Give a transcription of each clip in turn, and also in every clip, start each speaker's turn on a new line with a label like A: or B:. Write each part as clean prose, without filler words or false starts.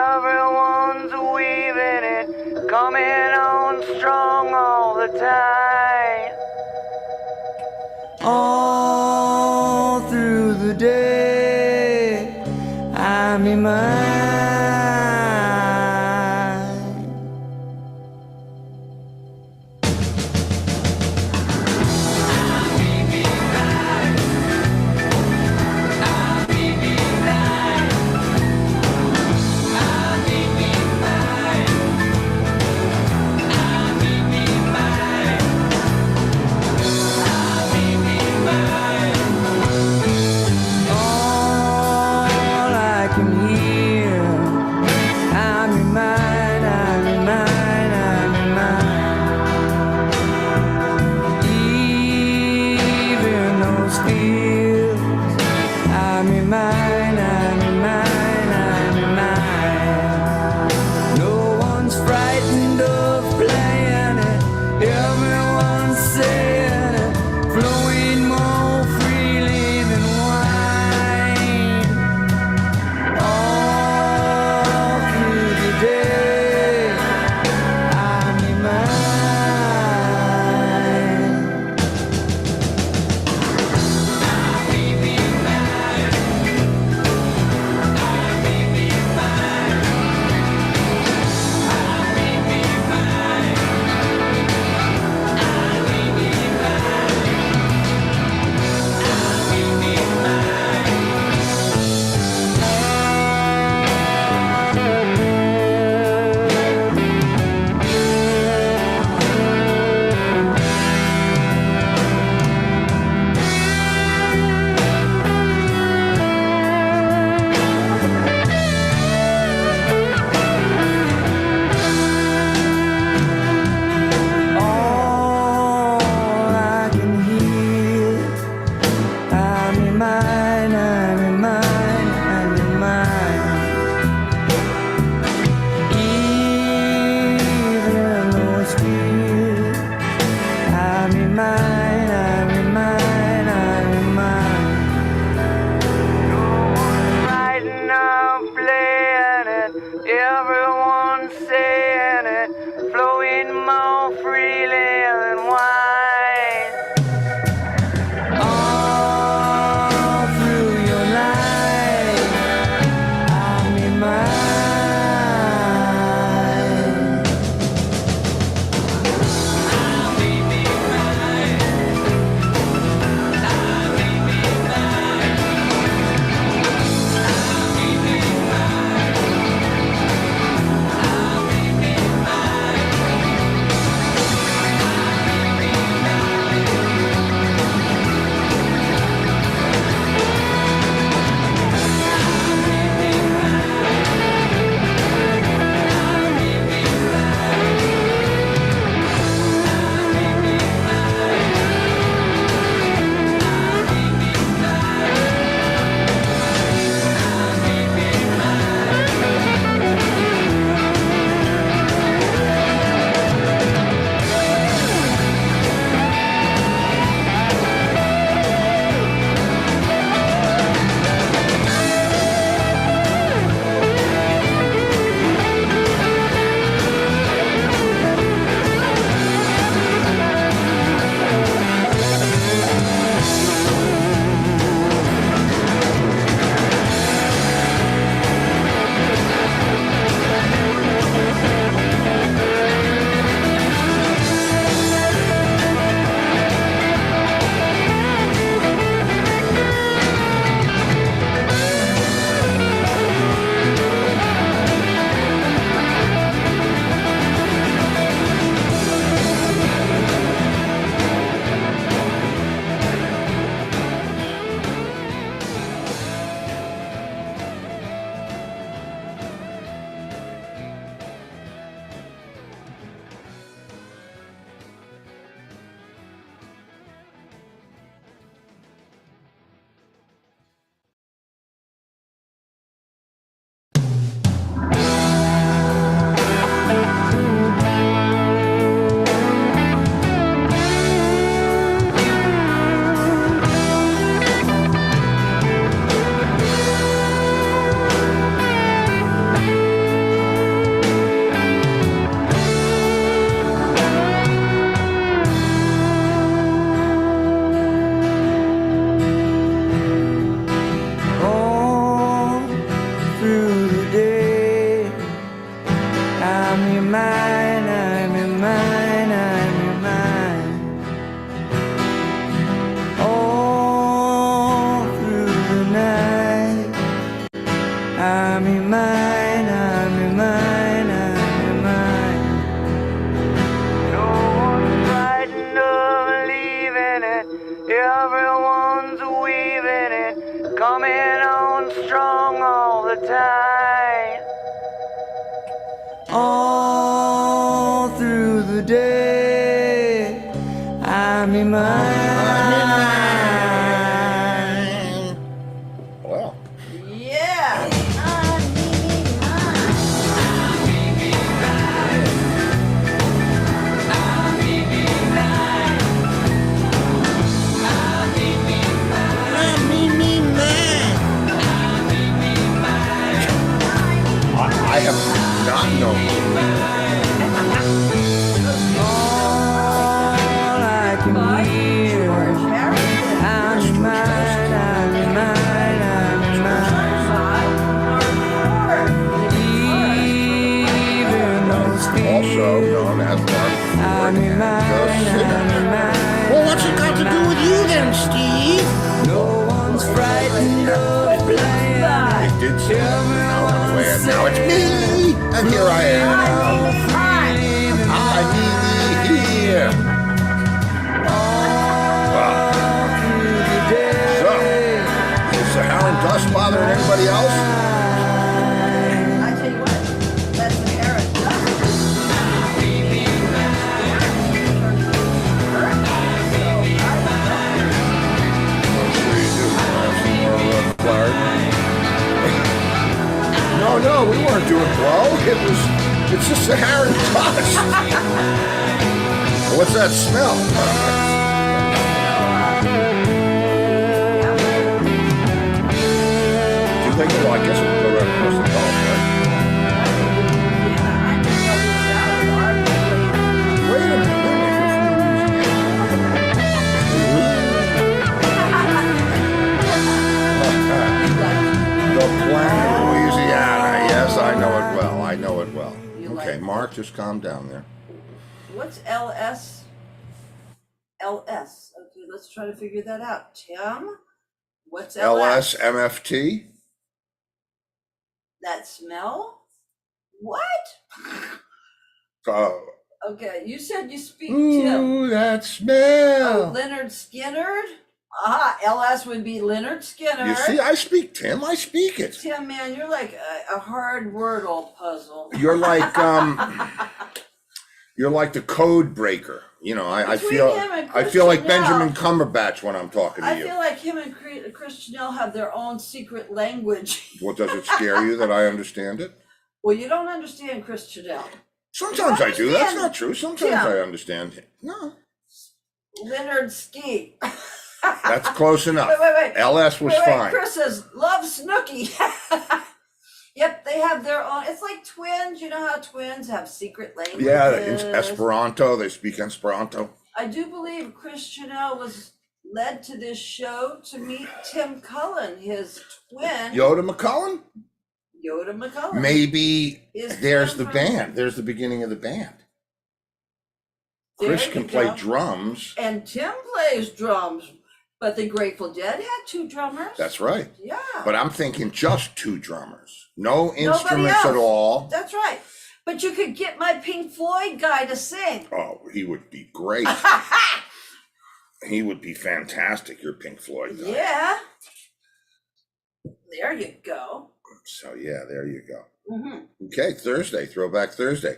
A: Everyone's weaving it, coming on strong all the time. All through the day, I'm in mind. Everyone's saying it, flowing more freely than wine. All through your life, I'm in mine. I'm in mine. I'm in mine. I'm in mine. I'm your mind, I'm your mind, I'm your mind. All through the night, I'm your mind, I'm your mind, I'm your mind. No one's frightened of leaving it, everyone's weaving it, coming on strong all the time. All through the day, I'm in mine.
B: Well,
C: Yeah.
B: I have not known.
A: All I can hear,
C: George Harrison.
A: I'm in mine, I'm in mine, I'm in mine. Even those
B: Also known as Mark
A: I'm in mine, I'm in mine.
D: Well, what's it got to do with you then, Steve?
A: No one's frightened of playing.
B: I did say that. Now I'm away, and now it's me, and here I am. I need me here. So, is Saharan dust bothering anybody else?
C: I tell you what, that's an era.
B: No, we weren't doing blow. It's just Saharan dust. What's that smell? Do you think, well, I guess it would go right across the top, right? Wait a minute, The planet of Louisiana. Yes, I know it well. I know it well. Okay, Mark, just calm down there.
C: What's LS? LS. Okay, let's try to figure that out. Tim, what's LS?
B: LSMFT?
C: That smell? What? Okay, you said you speak Tim.
B: Ooh, that
C: Oh,
B: smell.
C: Leonard Skinnard? Aha, LS would be Leonard Skinner.
B: You see, I speak Tim. I speak it.
C: Tim, man, you're like a hard wordle puzzle.
B: You're like you're like the code breaker. You know, I
C: Between
B: feel
C: him and
B: I feel like
C: Christian
B: Benjamin
C: Bell.
B: Cumberbatch when I'm talking to
C: I
B: you.
C: feel like him and Christian Bell have their own secret language.
B: What, does it scare you that I understand it?
C: Well, you don't understand Christian Bell.
B: Sometimes I do. That's
C: understand
B: not true. Sometimes
C: Tim.
B: I understand. No,
C: Leonard Ski.
B: that's close enough.
C: Wait.
B: LS was
C: Wait,
B: fine.
C: Chris says, love Snooki. Yep, they have their own. It's like twins. You know how twins have secret languages?
B: Yeah, in Esperanto. They speak Esperanto.
C: I do believe Chris Chanel was led to this show to meet Tim Cullen, his twin.
B: Yoda McCullen?
C: Yoda McCullen.
B: Maybe
C: Is
B: there's
C: Tim
B: the
C: from-
B: band. There's the beginning of the band.
C: There
B: Chris
C: you
B: can play
C: go.
B: drums.
C: And Tim plays drums, but the Grateful Dead had two drummers.
B: That's right.
C: Yeah.
B: But I'm thinking just two drummers. No instruments
C: else.
B: at all.
C: That's right. But you could get my Pink Floyd guy to sing.
B: Oh, he would be great. He would be fantastic, your Pink Floyd guy.
C: Yeah. There you go.
B: So yeah, there you go.
C: Mm-hmm.
B: Okay, Thursday, Throwback Thursday.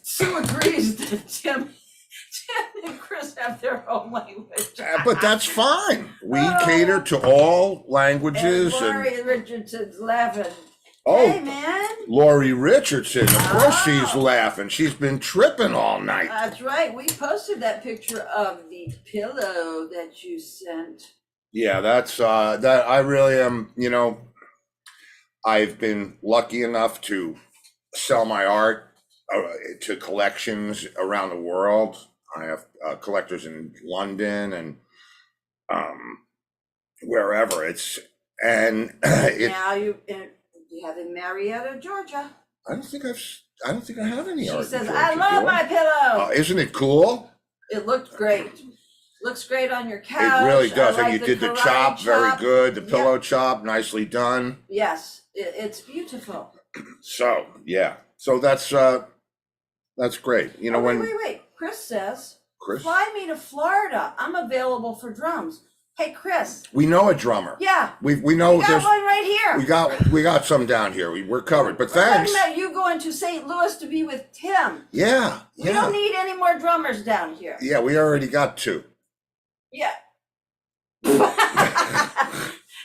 C: Sue agrees that Tim and Chris have their own language.
B: But that's fine. We cater to all
C: And
B: languages.
C: Laurie Richardson's laughing.
B: Oh,
C: Hey, man.
B: Laurie Richardson, of course
C: Oh.
B: she's laughing. She's been tripping all night.
C: That's right. We posted that picture of the pillow that you sent.
B: Yeah, that's that I really am, you know, I've been lucky enough to sell my art to collections around the world. I have collectors in London and wherever it's, and it,
C: Now you have in Marietta, Georgia.
B: I don't think I have any
C: She
B: art.
C: says,
B: in
C: I
B: Georgia,
C: love
B: do I?
C: my pillow.
B: Isn't it cool?
C: It looked great. Looks great on your couch.
B: It really does.
C: I
B: And
C: like
B: you did the
C: karate
B: chop, very good. The
C: Yep.
B: pillow chop, nicely done.
C: Yes, it's beautiful.
B: So yeah, so that's great. You know,
C: Oh,
B: when
C: wait. Chris says,
B: Chris,
C: fly me to Florida. I'm available for drums. Hey, Chris.
B: we know a drummer.
C: Yeah.
B: We know
C: We got
B: there's
C: one right here.
B: we got some down here. We're covered. But
C: We're
B: thanks.
C: talking about you going to St. Louis to be with Tim.
B: Yeah,
C: We don't need any more drummers down here.
B: yeah. We already got two.
C: Yeah.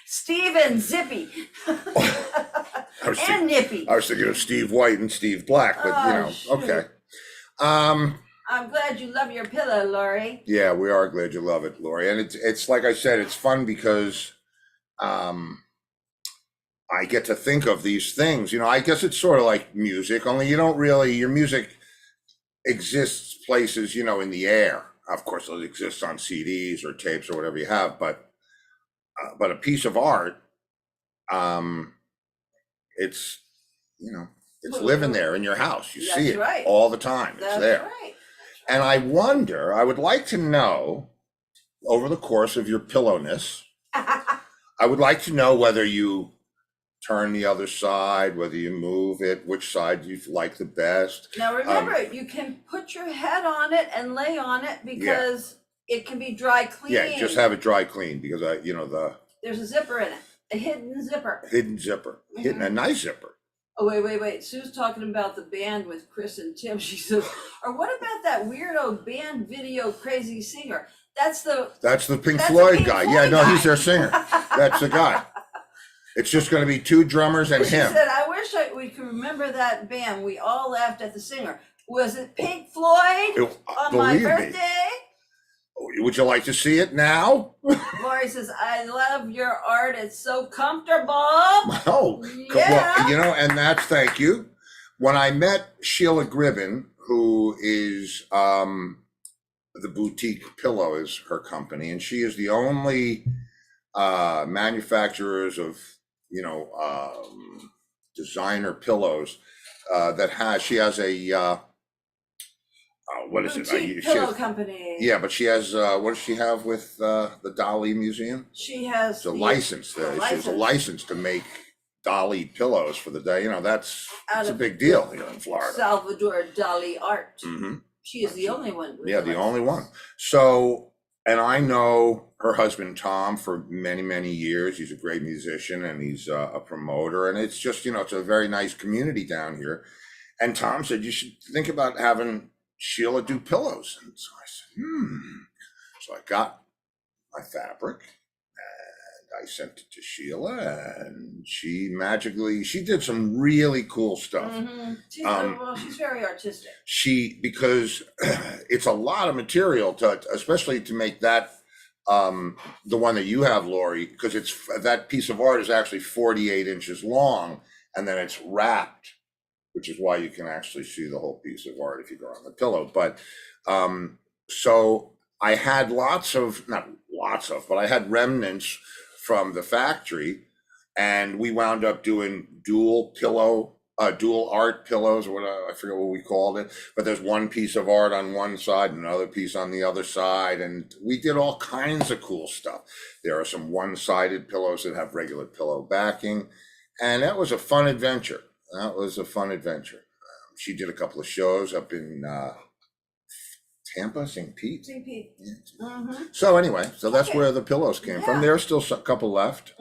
C: Steve and Zippy. And Nippy.
B: I was thinking of Steve White and Steve Black, but
C: Oh, shoot.
B: okay.
C: I'm glad you love your pillow, Laurie.
B: Yeah, we are glad you love it, Lori. And it's like I said, it's fun because I get to think of these things. You know, I guess it's sort of like music, only you don't really, your music exists places, in the air. Of course, it exists on CDs or tapes or whatever you have, but a piece of art, it's, it's living there in your house. You see it
C: right.
B: all the time. It's
C: That's
B: there.
C: right.
B: And I wonder, I would like to know, over the course of your pillowness, I would like to know whether you turn the other side, whether you move it, which side you like the best.
C: Now remember, you can put your head on it and lay on it because it can be dry clean.
B: Yeah, just have it dry clean because
C: There's a zipper in it, a hidden zipper.
B: hidden zipper, hidden a nice zipper.
C: Oh, wait. Sue's talking about the band with Chris and Tim. She says, or what about that weirdo band video crazy singer? That's the
B: Pink
C: that's
B: Floyd
C: the Pink
B: guy.
C: Floyd
B: Yeah, no,
C: guy.
B: he's their singer. That's the guy. It's just going to be two drummers and
C: She
B: him.
C: said, I wish we could remember that band. We all laughed at the singer. Was it Pink Floyd on my
B: Believe me.
C: birthday?
B: Would you like to see it now?
C: Lori says, I love your art. It's so comfortable.
B: Oh,
C: Yeah.
B: well, and thank you. When I met Sheila Gribben, who is the Boutique Pillow is her company, and she is the only manufacturers of designer pillows she has a what is it?
C: Boutique pillow company.
B: Yeah, but she has what does she have with the Dali Museum?
C: She has
B: It's a license. She has a license to make Dali pillows for the day. That's a big deal here in Florida.
C: Salvador Dali art.
B: Mm-hmm.
C: She is the only one.
B: Yeah, the only one. So, and I know her husband, Tom, for many, many years. He's a great musician and he's a promoter. And it's just, it's a very nice community down here. And Tom said, you should think about having Sheila do pillows. And so I said, So I got my fabric and I sent it to Sheila and she did some really cool stuff.
C: Mm-hmm. She's very artistic.
B: Because it's a lot of material especially to make that, the one that you have, Lori, because that piece of art is actually 48 inches long and then it's wrapped, which is why you can actually see the whole piece of art if you go on the pillow. But so I had but I had remnants from the factory, and we wound up doing dual art pillows, or whatever, I forget what we called it. But there's one piece of art on one side and another piece on the other side, and we did all kinds of cool stuff. There are some one-sided pillows that have regular pillow backing, and that was a fun adventure. She did a couple of shows up in Tampa, St. Pete. Yeah.
C: Mm-hmm.
B: So anyway, that's
C: Okay.
B: where the pillows came from.
C: Yeah.
B: There's still a couple left.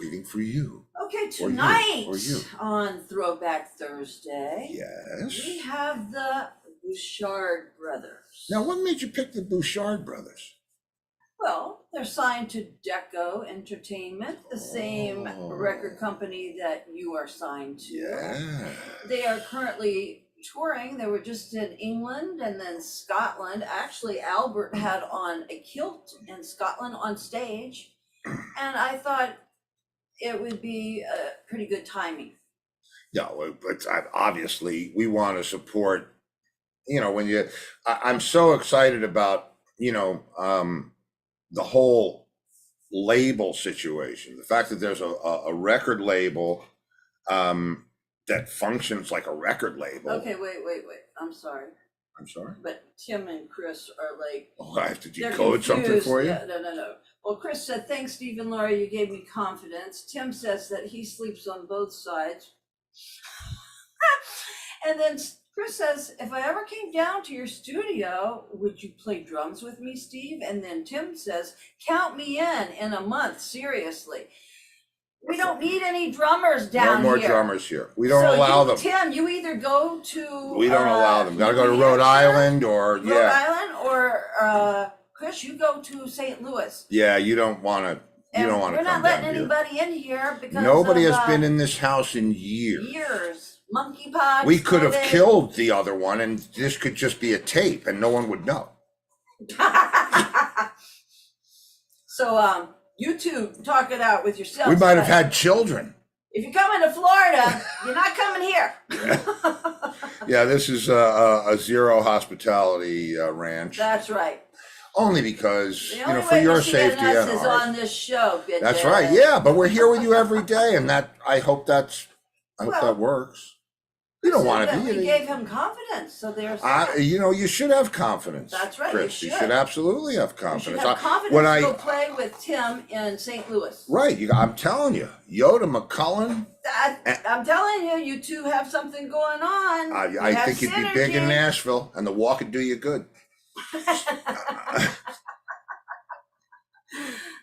B: Waiting for you.
C: Okay, tonight
B: Or you.
C: on Throwback Thursday,
B: Yes.
C: we have the Bouchard brothers.
B: Now, what made you pick the Bouchard brothers?
C: Well, they're signed to Deco Entertainment, the same
B: Oh.
C: record company that you are signed to.
B: Yeah.
C: They are currently touring. They were just in England and then Scotland. Actually, Albert had on a kilt in Scotland on stage. And I thought it would be a pretty good timing.
B: Yeah, but obviously we want to support, I'm so excited about, the whole label situation. The fact that there's a record label that functions like a record label.
C: Okay, wait. I'm sorry.
B: I'm sorry.
C: But Tim and Chris are like,
B: Oh, I have to
C: they're
B: decode something
C: confused.
B: for you?
C: Yeah, no. Well, Chris said, thanks, Steve and Laura, you gave me confidence. Tim says that he sleeps on both sides. And then Chris says, if I ever came down to your studio, would you play drums with me, Steve? And then Tim says, count me in a month, seriously. We don't need any drummers down
B: No more
C: here.
B: drummers here. We don't allow them.
C: Tim, you either go to...
B: We don't allow them. Gotta go to Rhode Island or,
C: Rhode Island, or Chris, you go to St. Louis.
B: Yeah, you don't wanna, you don't wanna come down here.
C: We're not letting anybody in here because
B: Nobody
C: of,
B: has been in this house in years.
C: Monkeypox.
B: We could have
C: COVID.
B: killed the other one and this could just be a tape and no one would know.
C: So, you two talk it out with yourselves.
B: We might have
C: but
B: had children.
C: If you're coming to Florida, you're not coming here.
B: Yeah, this is a zero hospitality ranch.
C: That's right.
B: Only because,
C: The
B: you
C: only
B: know, for
C: way
B: your
C: to see us
B: safety and
C: is
B: ours.
C: on this show, bitches.
B: That's right. Yeah, but we're here with you every day, and I hope that works. You don't want to be.
C: We gave him confidence, so there's.
B: You know, you should have confidence.
C: That's right.
B: Chris.
C: You
B: should
C: should
B: absolutely have
C: You should
B: confidence.
C: have confidence
B: when
C: to go play with Tim in St. Louis.
B: Right, I'm telling you, Yoda McCullen.
C: I'm telling you, you two have something going on.
B: I think you'd be big in Nashville, and the walk would do you good.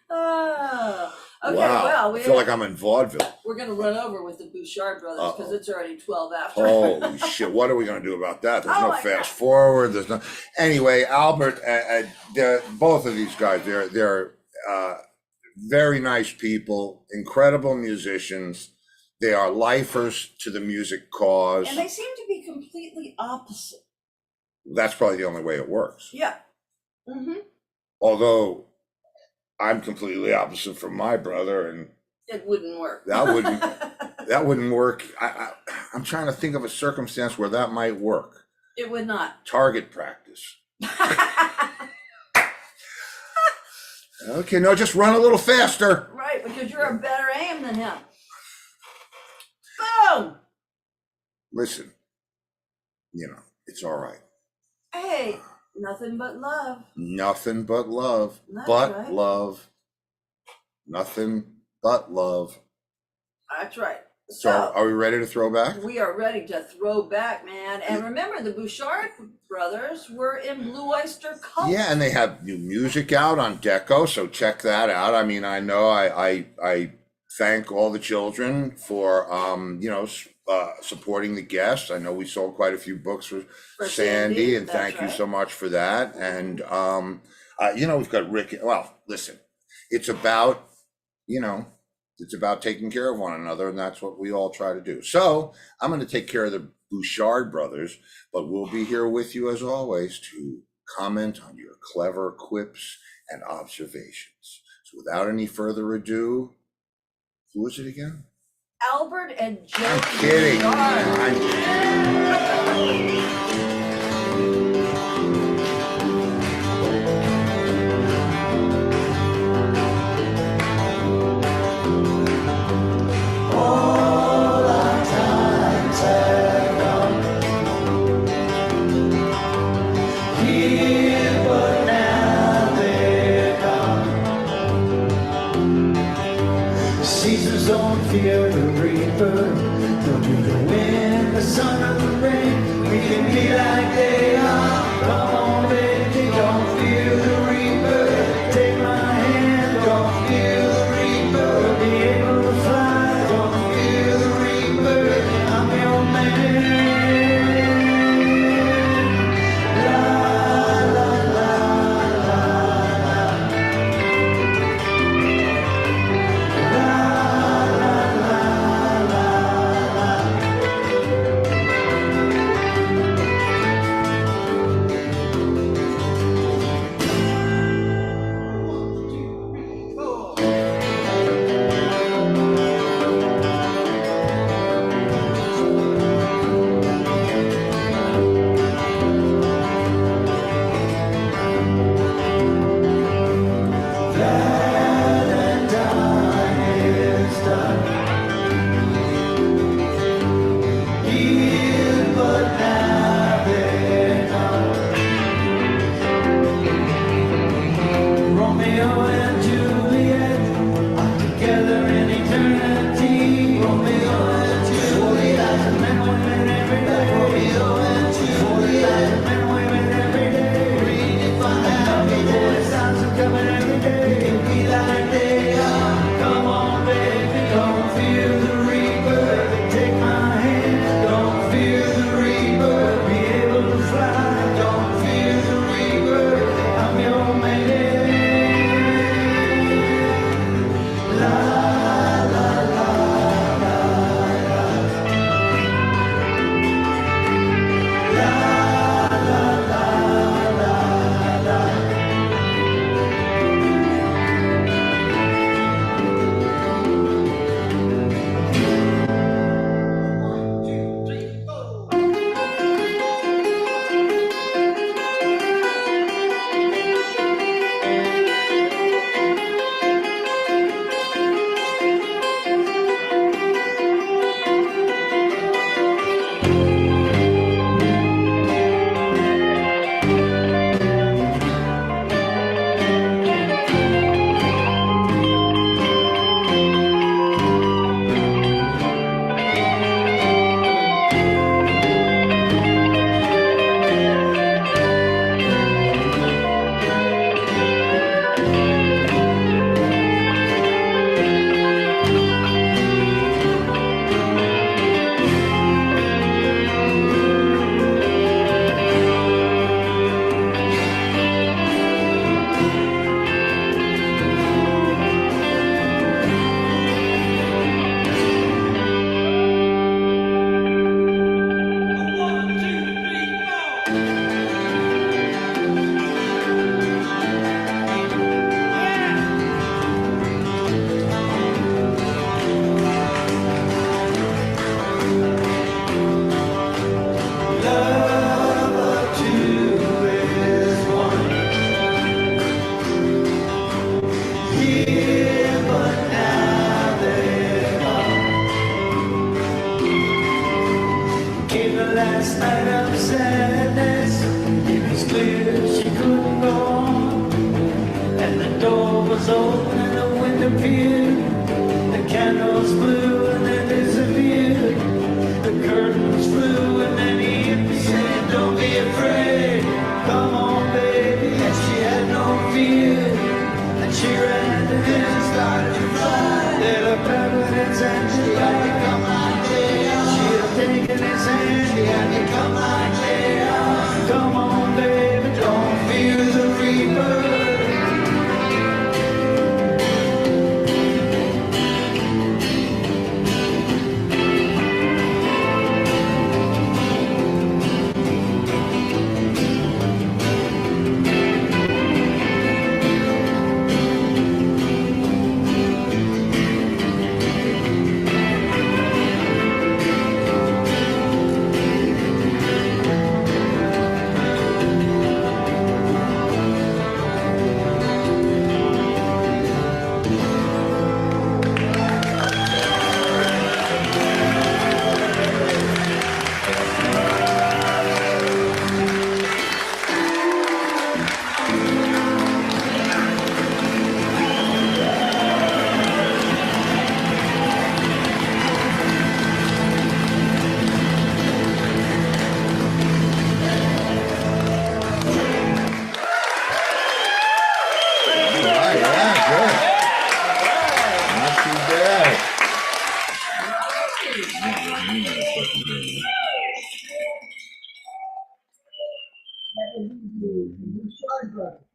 C: Oh, okay,
B: wow.
C: well,
B: I feel like I'm in vaudeville.
C: we're going to run over with the Bouchard brothers because it's already 12 after.
B: Holy shit! What are we going to do about that? There's
C: Oh
B: no
C: my
B: fast
C: God.
B: forward. There's no. Anyway, Albert, both of these guys, they're very nice people, incredible musicians. They are lifers to the music cause.
C: And they seem to be completely opposite.
B: That's probably the only way it works.
C: Yeah. Mm-hmm.
B: Although I'm completely opposite from my brother, and
C: It wouldn't work.
B: that wouldn't work. I'm trying to think of a circumstance where that might work.
C: It would not.
B: Target practice. Okay, no, just run a little faster.
C: Right, because you're a better aim than him. Boom!
B: Listen, you know, it's all right.
C: Hey, nothing but love.
B: Nothing but love.
C: That's
B: but
C: right.
B: love. Nothing but love.
C: That's right.
B: So, are we ready to throw back?
C: We are ready to throw back, man. And remember, the Bouchard brothers were in Blue Oyster Cult.
B: Yeah, and they have new music out on Deco, so check that out. I mean, I know I thank all the children for supporting the guests. I know we sold quite a few books for Sandy, and thank you so much for that. And we've got Rick. Well, listen, it's about taking care of one another, and that's what we all try to do. So I'm going to take care of the Bouchard brothers, but we'll be here with you as always to comment on your clever quips and observations. So without any further ado, who is it again?
C: Albert and Joe.
B: I'm kidding.
E: Seasons don't fear the reaper. They'll do the wind, the sun, or the rain. We can be like they are. Come on, baby, don't fear the reaper. Take my hand, don't fear the reaper. Be able to fly, don't fear the reaper. I'm your man. La la la la la. Last night of sadness, it was clear she couldn't go on. And the door was open and the wind appeared. The candles blew and then disappeared. The curtains flew and then he hit me saying, don't be afraid, come on baby. And she had no fear. And she ran to him and started to fly. They looked up at his hand, she had to come out there. She had taken his hand, she had to come out there. Come on baby, don't fear the reaper.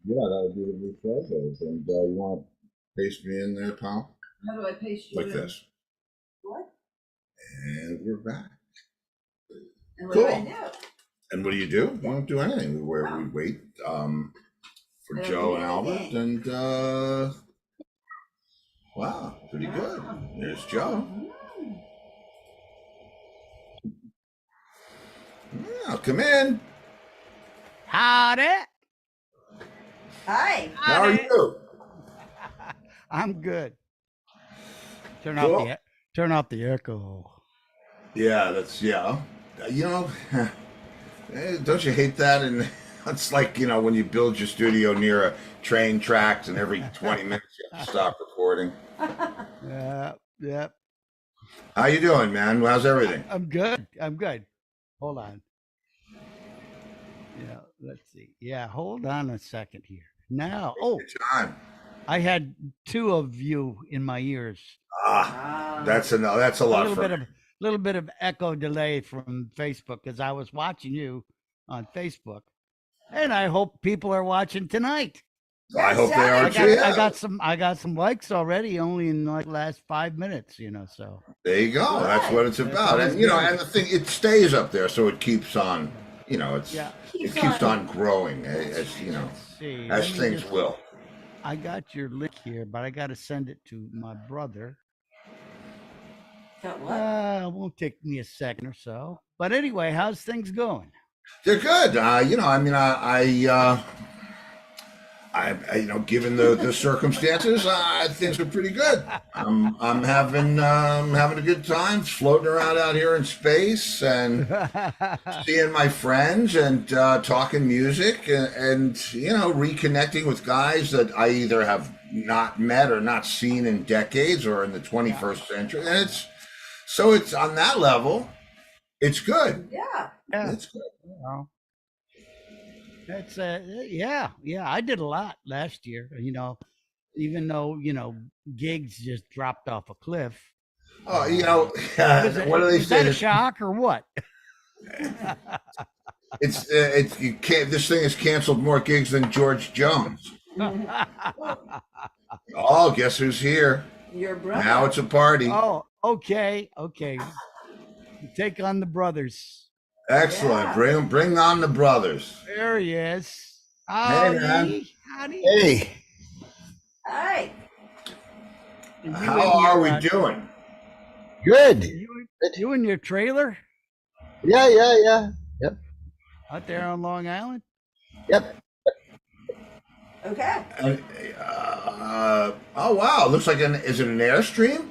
B: Yeah, that would be the new photos. And you want to paste me in there, pal?
C: How do I paste you
B: Like
C: in?
B: this.
C: What?
B: And we're back.
C: And what do I
B: Cool.
C: do?
B: And what do? We don't do anything. We wait for
C: I don't
B: Joe
C: do
B: and Albert.
C: anything.
B: And wow, pretty good. There's Joe. Yeah, come in.
D: Howdy.
C: Hi.
B: How are you?
D: I'm good. Turn
B: Cool.
D: off the echo.
B: Yeah, you know, don't you hate that? And it's like, when you build your studio near a train tracks and every 20 minutes you have to stop recording.
D: Yeah.
B: How you doing, man? How's everything?
D: I'm good. Hold on. Yeah, let's see. Yeah, hold on a second here. Now,
B: Good time.
D: I had two of you in my ears.
B: That's a lot for
D: Little bit of echo delay from Facebook because I was watching you on Facebook, and I hope people are watching tonight.
B: I hope they are too. Yeah.
D: I got some likes already, only in like last 5 minents. So
B: there you go. That's what it's about. And and the thing, it stays up there, so it keeps on. It keeps on growing as things will.
D: I got your link here, but I got to send it to my brother.
C: Got what?
D: It won't take me a second or so. But anyway, how's things going?
B: They're good. given the circumstances, things are pretty good. I'm having a good time floating around out here in space and seeing my friends and talking music and reconnecting with guys that I either have not met or not seen in decades or in the 21st century. And it's on that level, it's good.
C: Yeah.
D: Yeah.
B: It's good.
D: Well, that's yeah. I did a lot last year. Even though gigs just dropped off a cliff.
B: Oh, what do they
D: Is that
B: say?
D: a shock or what?
B: You can't. This thing has canceled more gigs than George Jones. Oh, guess who's here?
C: Your brother.
B: Now it's a party.
D: Oh, okay. Take on the brothers.
B: Excellent.
C: Yeah.
B: Bring on the brothers.
D: There he is.
B: Hey, man.
D: Howdy.
F: Hey,
C: Hey.
B: How are we doing?
F: good.
D: You in your trailer
F: Yeah.
D: out there on Long Island?
F: Yep.
C: Okay.
B: Oh wow! Looks like is it an Airstream?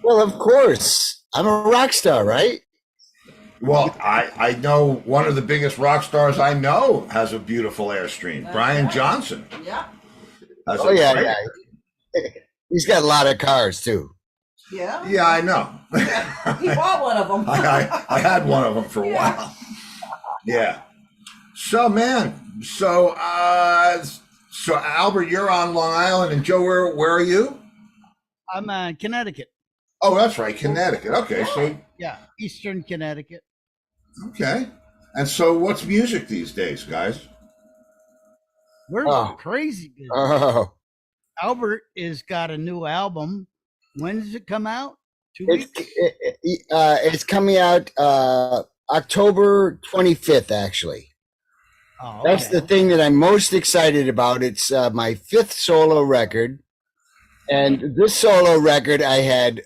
F: Well, of course. I'm a rock star, right?
B: Well, I know one of the biggest rock stars I know has a beautiful Airstream. Brian Johnson.
C: Yeah.
B: Has
F: Oh,
B: a
F: yeah,
B: great-
F: yeah. He's got a lot of cars, too.
C: Yeah.
B: Yeah, I know.
C: He bought one of them.
B: I had one of them for a
C: Yeah.
B: while. Yeah. So, man. So Albert, you're on Long Island, and Joe, where are you?
D: I'm in Connecticut.
B: Oh, that's right, Connecticut. Okay, so
D: Yeah, Eastern Connecticut.
B: okay. And so, what's music these days, guys?
D: We're
F: Oh.
D: crazy busy.
F: Oh,
D: Albert has got a new album. When does it come out? 2
F: it's,
D: weeks?
F: it's coming out October 25th, actually.
D: Oh,
F: That's
D: okay.
F: the thing that I'm most excited about. It's my 5th solo record. And this solo record, I had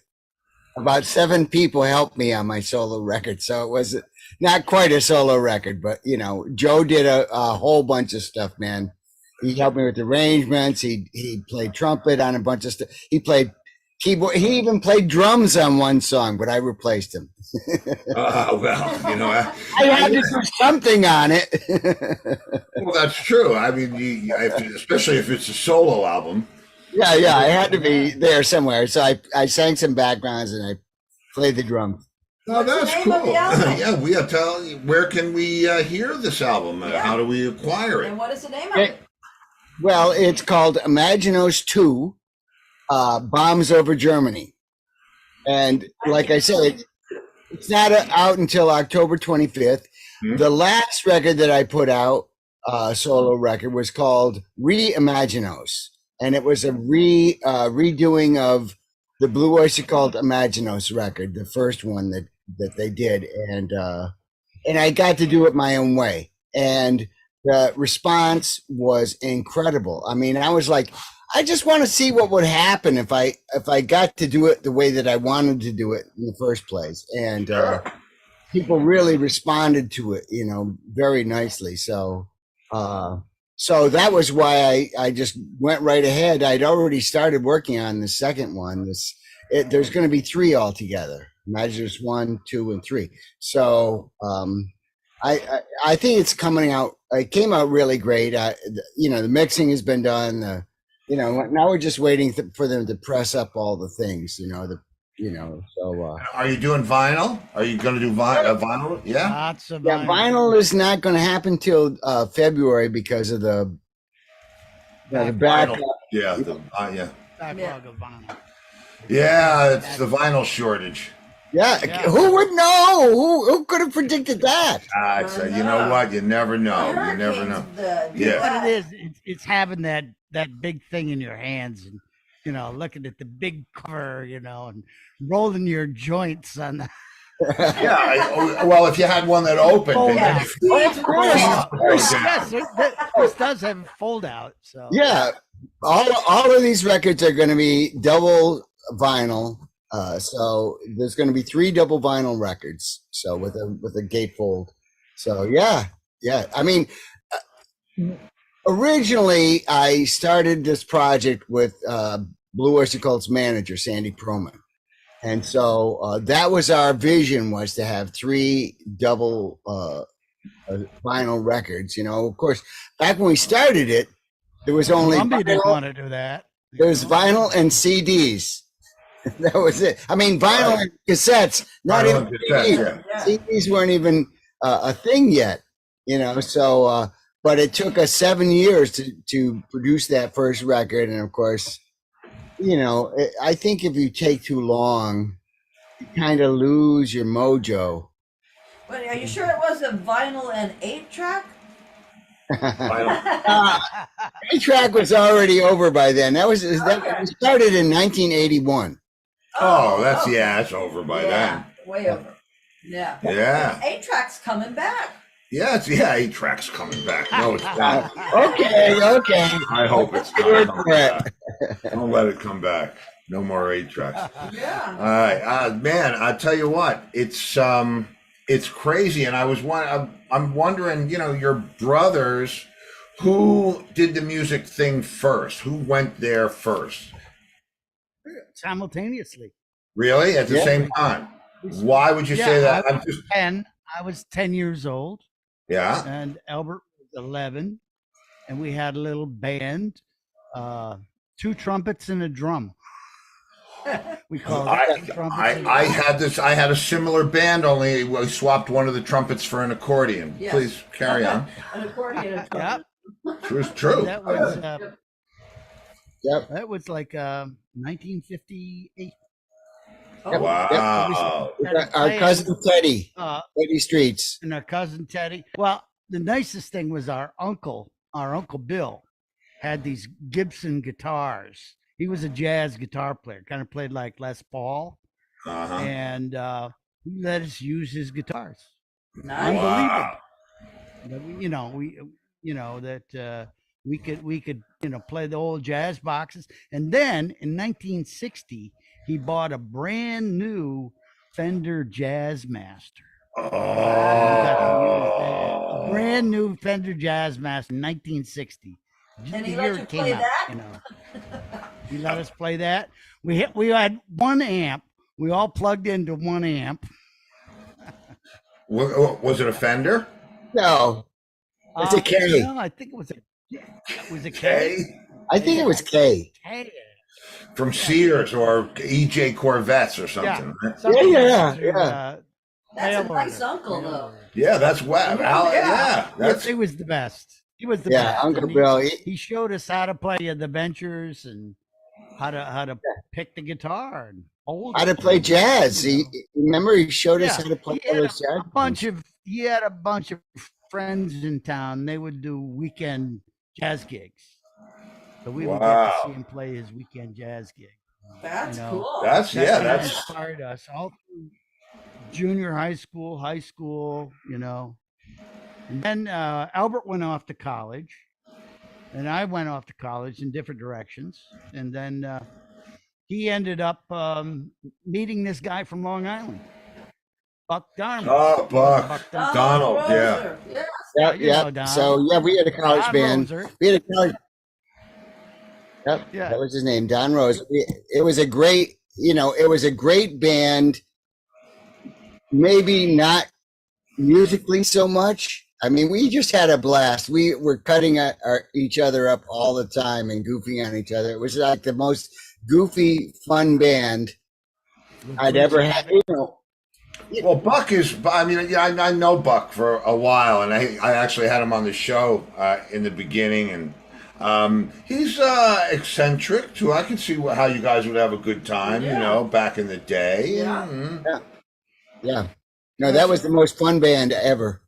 F: about 7 people help me on my solo record. So it was not quite a solo record, but, Joe did a whole bunch of stuff, man. He helped me with arrangements. He played trumpet on a bunch of stuff. He played keyboard. He even played drums on one song, but I replaced him.
B: Well,
F: I had to do something on it.
B: well, that's true. I mean, especially if it's a solo album.
F: Yeah, I had to be there somewhere. So I sang some backgrounds and I played the drums.
B: Oh,
C: What's the
B: that's
C: name
B: cool.
C: of the album?
B: Yeah, we are telling. Where can we hear this album?
C: Yeah.
B: How do we acquire it?
C: And what is the name of it?
F: Well, it's called Imaginos 2, Bombs Over Germany. And like I said, it's not out until October 25th.
B: Hmm.
F: The last record that I put out, solo record, was called Reimaginos. And it was a redoing of the Blue Oyster Cult Imaginos record, the first one that they did. And I got to do it my own way. And the response was incredible. I mean, I was like, I just want to see what would happen if I got to do it the way that I wanted to do it in the first place. And people really responded to it, very nicely. So that was why I just went right ahead. I'd already started working on the second one. There's going to be 3 altogether. Imaginos 1, 2, and 3. So I think it's coming out. It came out really great. The mixing has been done. Now we're just waiting for them to press up all the things. So.
B: Are you doing vinyl? Are you going to do vinyl? Yeah.
D: Lots of
F: Yeah, vinyl is not going to happen till February because of the backlog.
B: Yeah.
D: backlog of vinyl.
B: Yeah. It's the vinyl shortage.
F: Yeah,
D: Yeah.
F: who would know? Who could have predicted that?
B: You know what? You never know. You never know. Yeah.
D: What it is, it's having that big thing in your hands and looking at the big cover, and rolling your joints on the
B: Yeah. Well, if you had one that opened.
D: fold
B: and
D: out.
B: then
F: Of course.
D: Yes, this does have a fold out. So
F: Yeah, all of these records are going to be double vinyl. So there's going to be 3 double vinyl records. So with a gatefold. So yeah. I mean, Originally, I started this project with Blue Oyster Cult's manager, Sandy Proman. And so that was our vision, was to have 3 double vinyl records. You know, of course, back when we started it, there was only
D: Columbia didn't
F: vinyl,
D: want to do that.
F: there was vinyl and CDs. That was it. I mean, vinyl and cassettes, not
B: Vinyl
F: even
B: and cassettes,
F: CDs.
B: yeah.
F: CDs weren't even a thing yet, you know. So, but it took us 7 years to produce that first record, and of course, you know, I think if you take too long, you kind of lose your mojo.
C: But are you sure it wasn't vinyl and 8-track?
B: Vinyl.
F: 8-track was already over by then. That was that we started in 1981.
B: Oh, that's
C: okay.
B: that's over by
C: Yeah, way over. Yeah.
B: then. Yeah.
C: 8-track's coming back.
B: Yeah, 8-track's coming back. No, it's not.
F: Okay.
B: I hope it's
F: Word
B: not.
F: for it.
B: Don't let it come back. No more 8-tracks.
C: Yeah.
B: All right, man. I tell you what, it's crazy, and I'm wondering, you know, your brothers, who did the music thing first? Who went there first?
D: Simultaneously.
B: Really, at the
F: Yeah.
B: same time? Why would you say that?
D: I was 10. I was 10 years old,
B: Yeah.
D: and Albert was 11, and we had a little band, 2 trumpets and a drum. We called it 2 trumpets and a drum.
B: I had a similar band, only we swapped one of the trumpets for an accordion.
C: Yes.
B: Please carry on.
C: An accordion. and
D: Yep.
B: True.
D: That was
F: Yep.
D: that was like 1958.
C: Oh,
B: Wow.
F: Our cousin Teddy,
D: Uh,
F: Streets.
D: and our cousin Teddy. Well, the nicest thing was our uncle Bill, had these Gibson guitars. He was a jazz guitar player, kind of played like Les Paul,
B: Uh-huh.
D: and he let us use his guitars.
C: nice.
D: Unbelievable. That we could play the old jazz boxes. And then in 1960, he bought a brand new Fender Jazzmaster.
B: Oh.
D: A brand new Fender Jazzmaster in 1960.
C: And he
D: The
C: let
D: year
C: you
D: it came
C: play
D: out,
C: that?
D: He let us play that. We had one amp. We all plugged into one amp.
B: Was it a Fender?
F: No, it's a K.
D: No, I think it was a K.
F: I think it was K.
D: K.
B: From Sears or EJ Corvettes or something.
D: Something
F: Yeah.
C: That's a
D: mail
C: nice
D: order.
C: uncle,
D: Mail
C: though.
D: order.
B: Yeah, that's web.
C: Yeah.
B: That's
D: He was the best. He was the
F: Yeah,
D: best.
F: Uncle
D: And
F: Bill.
D: He showed us how to play the Ventures and how to pick the guitar and hold
F: How to
D: it,
F: play jazz.
D: you know.
F: Remember he showed us
D: Yeah,
F: how to play
D: he
F: all
D: had
F: those jazz.
D: he had a bunch of friends in town. They would do weekend jazz gigs, so we would get to
B: Wow.
D: see him play his weekend jazz gig.
C: That's
D: You know,
C: cool.
B: That's
D: That
B: that's
D: inspired us all through junior high school, And then Albert went off to college, and I went off to college in different directions. And then he ended up meeting this guy from Long Island, Buck Darman.
B: Oh, Buck.
C: Oh,
B: Donald, yeah.
C: Roser, yes.
F: Yep,
D: You know
F: yep.
D: Don.
F: So yeah, we had a college
D: Don
F: band.
D: Roser.
F: We had a college. Yep,
D: Yeah.
F: that was his name, Don Rose. It was a great, it was a great band. Maybe not musically so much. I mean, we just had a blast. We were cutting each other up all the time and goofing on each other. It was like the most goofy, fun band I'd ever had.
B: Well, Buck is. I mean, yeah, I know Buck for a while, and I actually had him on the show in the beginning, and he's eccentric too. I can see how you guys would have a good time,
C: Yeah.
B: back in the day.
C: Yeah.
B: Mhm.
F: Yeah. No, that was the most fun band ever.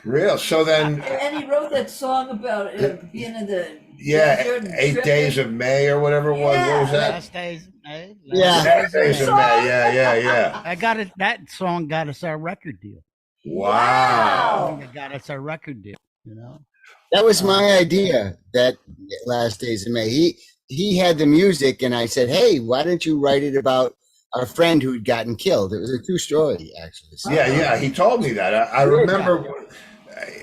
B: Real. So then,
C: And he wrote that song about being in the
B: yeah,
C: desert and
B: 8 days
C: tripping.
B: of May or whatever it was. What was that?
D: Last days, eh?
F: Yeah.
B: Last days of May. Yeah.
D: I got it. That song got us our record deal.
B: Wow.
D: It got us our record deal.
F: That was my idea. That last days of May. He had the music, and I said, "Hey, why don't you write it about our friend who'd gotten killed?" It was a true story, actually. So-
B: Yeah. He told me that. I remember.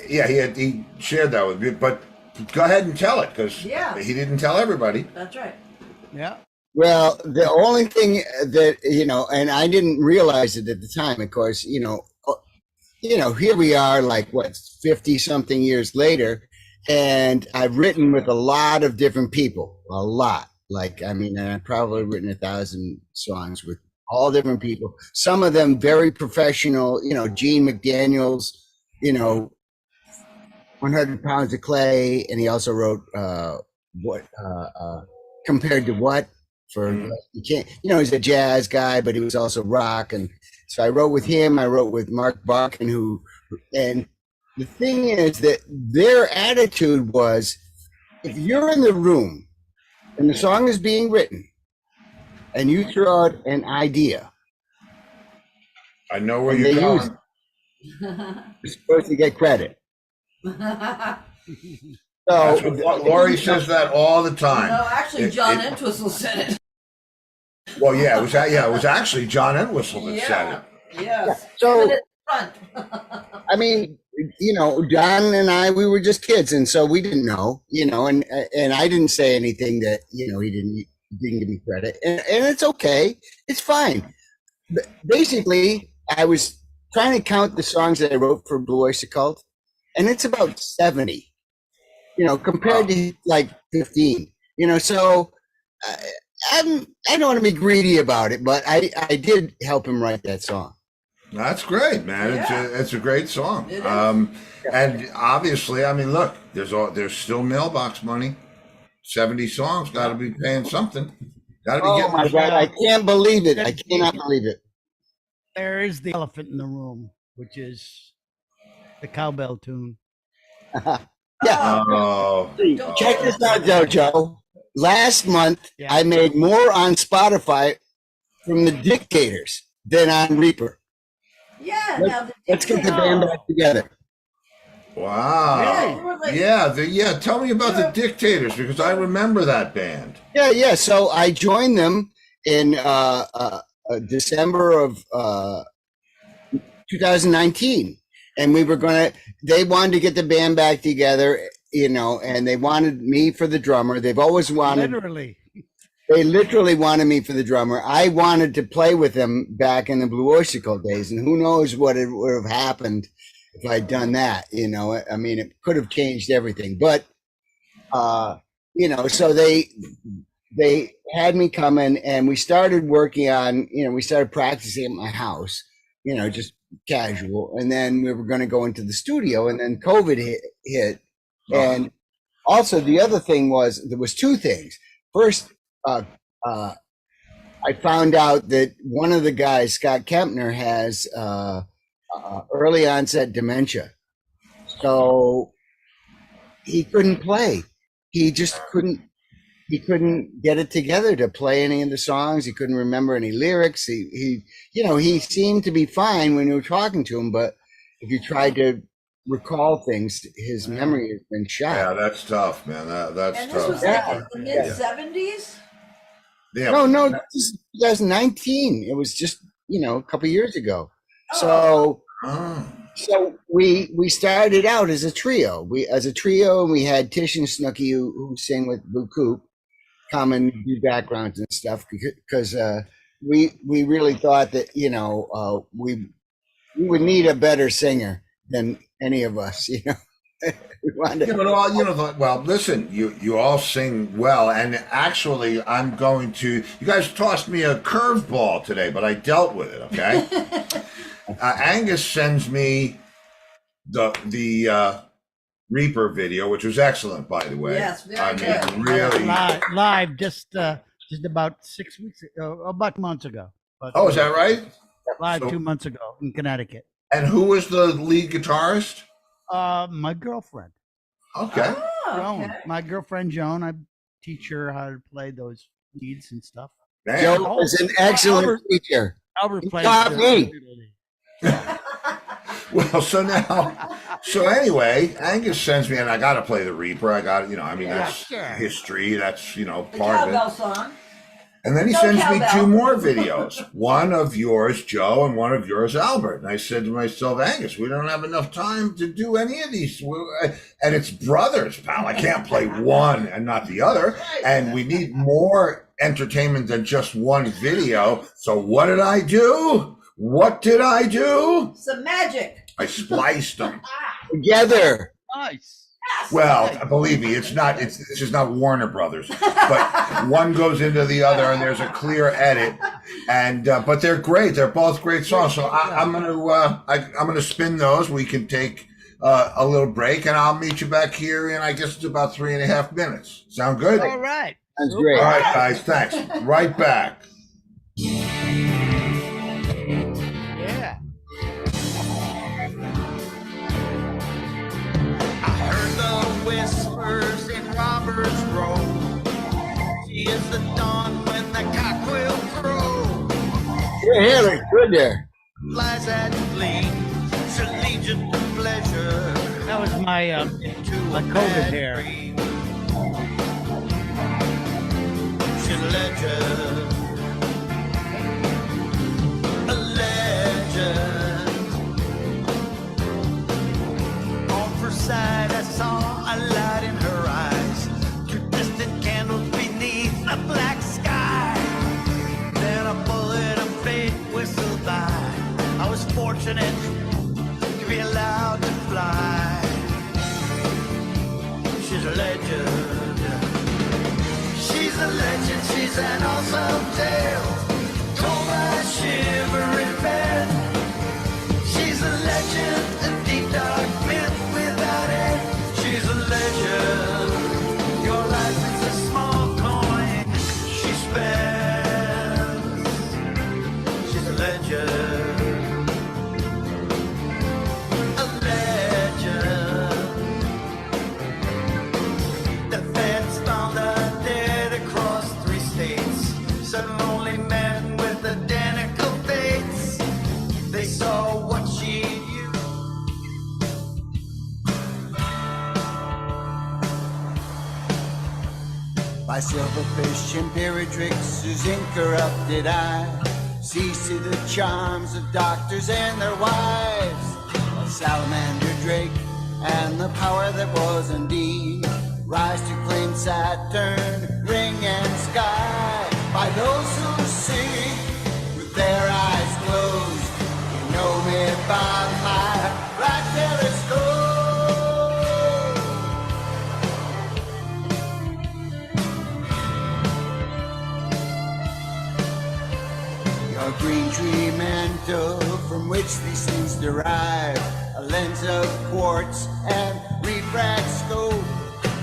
B: Yeah, he shared that with me. But go ahead and tell it, because
C: Yeah.
B: he didn't tell everybody.
C: That's right.
D: Yeah.
F: Well, the only thing that, and I didn't realize it at the time, of course, here we are, like, 50 something years later, and I've written with a lot of different people, a lot. Like, I mean, I've probably written 1,000 songs with all different people. Some of them very professional, Gene McDaniels, 100 Pounds of Clay, and he also wrote Compared to What, for you can't, he's a jazz guy, but he was also rock. And so I wrote with him. I wrote with Mark Barkin, and the thing is that their attitude was, if you're in the room and the song is being written and you throw out an idea,
B: I know where
F: and
B: you're
F: they use
B: going.
F: you're supposed to get credit.
B: That's
F: So
B: what Laurie says that all the time.
C: No, actually,
B: It-
C: John
B: it-
C: Entwistle said it.
B: Well, yeah, it was actually John Entwistle that said it.
C: Yes.
F: So-
C: Even at the front.
F: I mean, Don and I, we were just kids, and so we didn't know, and I didn't say anything that he didn't give me credit, and it's okay, it's fine. But basically, I was trying to count the songs that I wrote for Blue Oyster Cult, and it's about 70, compared to like 15, So I don't want to be greedy about it, but I did help him write that song.
B: That's great, man.
C: Yeah.
B: It's a great song.
C: It is.
B: And obviously, I mean, look, there's still mailbox money. 70 songs, got to be paying something. Got to be
F: Oh
B: getting.
F: my God, I can't believe it. I cannot believe it.
D: There is the elephant in the room, which is the cowbell tune.
F: Yeah.
B: Oh,
F: Check this out, though, Joe. Last month,
D: Yeah.
F: I made more on Spotify from the Dictators than on Reaper.
C: Yeah.
F: Let's-
C: Now the
F: Let's get the band back together.
B: wow.
C: Really?
B: Yeah. Tell me about the Dictators, because I remember that band.
F: Yeah. So I joined them in December of 2019, and they wanted to get the band back together, and they wanted me for the drummer. They've always wanted. They literally wanted me for the drummer. I wanted to play with them back in the Blue Oyster Cult days, and who knows what it would have happened if I'd done that. I mean, it could have changed everything. But so they had me come in, and we started working on. We started practicing at my house. Just casual, and then we were going to go into the studio, and then COVID hit. And also the other thing was, there was two things. First, I found out that one of the guys, Scott Kempner, has early onset dementia. So he couldn't play. He just couldn't get it together to play any of the songs. He couldn't remember any lyrics. He seemed to be fine when you were talking to him, but if you tried to recall things, his memory has been shot.
B: Yeah, that's tough, man. That's
C: And this
B: tough.
C: was like in the mid-70s?
B: Yeah.
F: No, this is 2019. It was just, a couple years ago. So
B: Oh.
F: so we started out as a trio. And we had Tish and Snooky who sing with Blue Coop, come and do backgrounds and stuff, because we really thought that we would need a better singer than any of us. We wanted
B: Yeah, but well, listen, you all sing well, and actually, I'm going to. You guys tossed me a curveball today, but I dealt with it. Okay. Angus sends me the Reaper video, which was excellent, by the way.
C: Yes, very good.
B: Really.
D: live just about 6 weeks ago, about 2 months ago. But
B: Oh, is that right?
D: live
B: So-
D: 2 months ago in Connecticut.
B: And who was the lead guitarist?
D: My girlfriend,
B: Okay.
C: Oh,
D: Joan.
C: okay.
D: My girlfriend Joan. I teach her how to play those leads and stuff.
B: Man.
F: Joe was an excellent
D: Albert-
F: teacher.
D: Albert
F: You
D: plays.
F: taught
D: the
F: me.
D: fiddle.
B: Well, so anyway, Angus sends me, and I got to play the Reaper. I got, I mean,
D: Yeah,
B: that's
D: sure.
B: history. That's,
C: The
B: part of it.
C: cowbell song.
B: And then he
C: No
B: sends me
C: cowbell.
B: 2 more videos, one of yours, Joe, and one of yours, Albert. And I said to myself, Angus, we don't have enough time to do any of these. And it's brothers, pal. I can't play one and not the other. And we need more entertainment than just one video. So what did I do? What did I do?
C: Some magic.
B: I spliced them.
F: Together.
D: Nice.
B: Well, believe me, it's just not Warner Brothers, but one goes into the other, and there's a clear edit. And but they're great. They're both great songs. So I'm gonna spin those. We can take a little break, and I'll meet you back here in, I guess it's about 3.5 minutes. Sound good?
D: All right.
F: That's great.
B: All right, guys. Thanks. Right back.
D: Yeah.
E: I heard the whispers in Robert's Row. She is the dawn when the cock will crow.
F: Your hair looks good there.
E: Flies that gleams, she'll lead you to pleasure.
D: That was my
E: Into
D: my
E: a
D: COVID
E: bad
D: hair.
E: dream. She's a legend. A legend. On first sight, I saw a light in her eyes. 2 distant candles beneath a black sky. Then a bullet of fate whistled by. I was fortunate to be allowed to fly. She's a legend. She's a legend. She's an awesome tale. Told by shivering bed. She's a legend, a deep dark myth without end. She's a legend. Your life is a small coin she spends. She's a legend. A legend. The feds found her dead across 3 states. 7 lonely men with identical fates. They saw what she knew. By silverfish and peridrix, whose incorrupted eye sees to the charms of doctors and their wives. Of salamander drake and the power that was indeed rise to claim Saturn, ring and sky. By those who see with their eyes closed, you know me by my black telescope. Your green tree mantle from which these things derive, a lens of quartz and refract scope.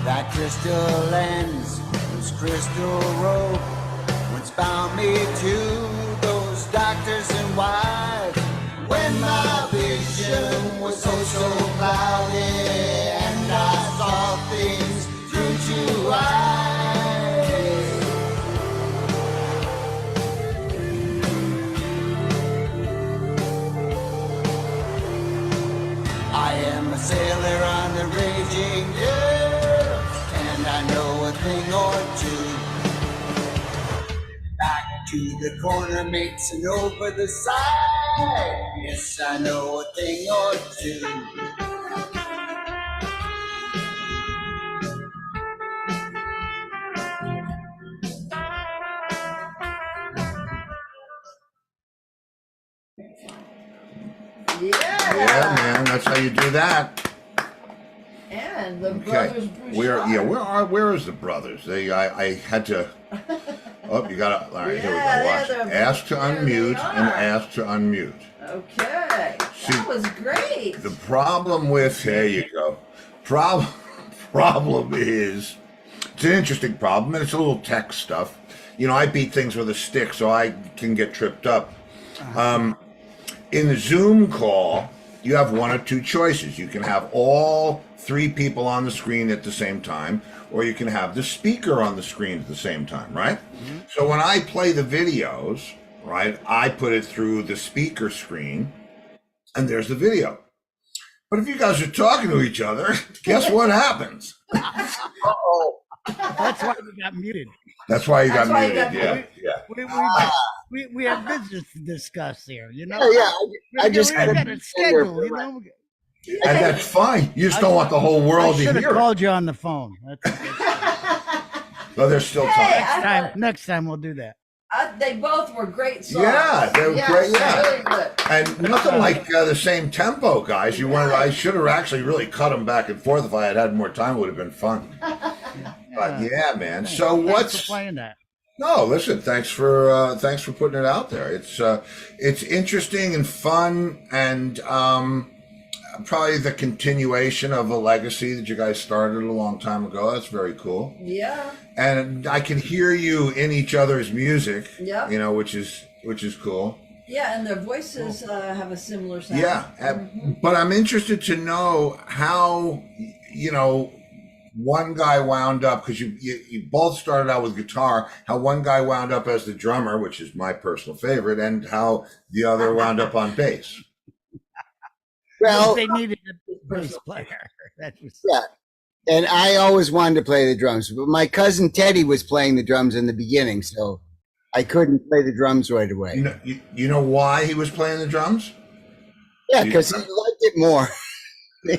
E: That crystal lens, whose crystal rope once bound me to those doctors and wives. When my vision was so cloudy and I saw things through 2 eyes. I am a sailor on the raging deep, and I know a thing or two. Back to the corner, mates, and over the side. Yes, I know a thing or two.
B: Yeah, man. That's how you do that.
C: And the
B: Okay.
C: brothers Bouchard.
B: Where is the brothers? I had to. Oh, you got to. All right, here we
C: Yeah,
B: go. Watch.
C: there they-
B: Ask to
C: there they
B: unmute and
C: are.
B: ask to unmute.
C: Okay.
B: See,
C: That was great.
B: The problem with there you go. Problem is, it's an interesting problem, and it's a little tech stuff. You know, I beat things with a stick, so I can get tripped up. In the Zoom call, you have 1 or 2 choices. You can have all 3 people on the screen at the same time, or you can have the speaker on the screen at the same time, right? Mm-hmm. So when I play the videos, right, I put it through the speaker screen, and there's the video. But if you guys are talking to each other, guess what happens?
F: Uh-oh.
D: That's why we got muted.
B: That's why you got
C: That's why you
B: muted.
C: got
B: Yeah,
C: muted.
B: yeah.
D: We have business to discuss here, you know.
F: Oh, yeah, I just
D: we
F: gotta
D: got
F: be
D: a schedule, you know.
B: And that's fine. You just don't want the whole
D: I
B: world to
D: should have
B: hear it.
D: called you on the phone. That's
B: No, there's still
C: Hey,
B: time.
D: next time we'll do that.
C: They both were great songs.
B: Yeah, they were great, yeah.
C: Really good.
B: And nothing like the same tempo, guys. You wanted. I should have actually really cut them back and forth. If I had had more time, it would have been fun. But yeah, man. So
D: Thanks
B: what's
D: for playing that?
B: No, listen, thanks for putting it out there. It's interesting and fun, and probably the continuation of a legacy that you guys started a long time ago. That's very cool.
C: Yeah.
B: And I can hear you in each other's music.
C: Yeah.
B: You know, which is cool.
C: Yeah, and their voices have a similar sound.
B: Yeah, but I'm interested to know how, you know, one guy wound up, because you both started out with guitar, how one guy wound up as the drummer, which is my personal favorite, and how the other wound up on bass.
F: Well,
D: They needed a bass player. That was
F: yeah. And I always wanted to play the drums, but my cousin Teddy was playing the drums in the beginning, so I couldn't play the drums right away.
B: You know why he was playing the drums?
F: Yeah, because he liked it more.
B: No,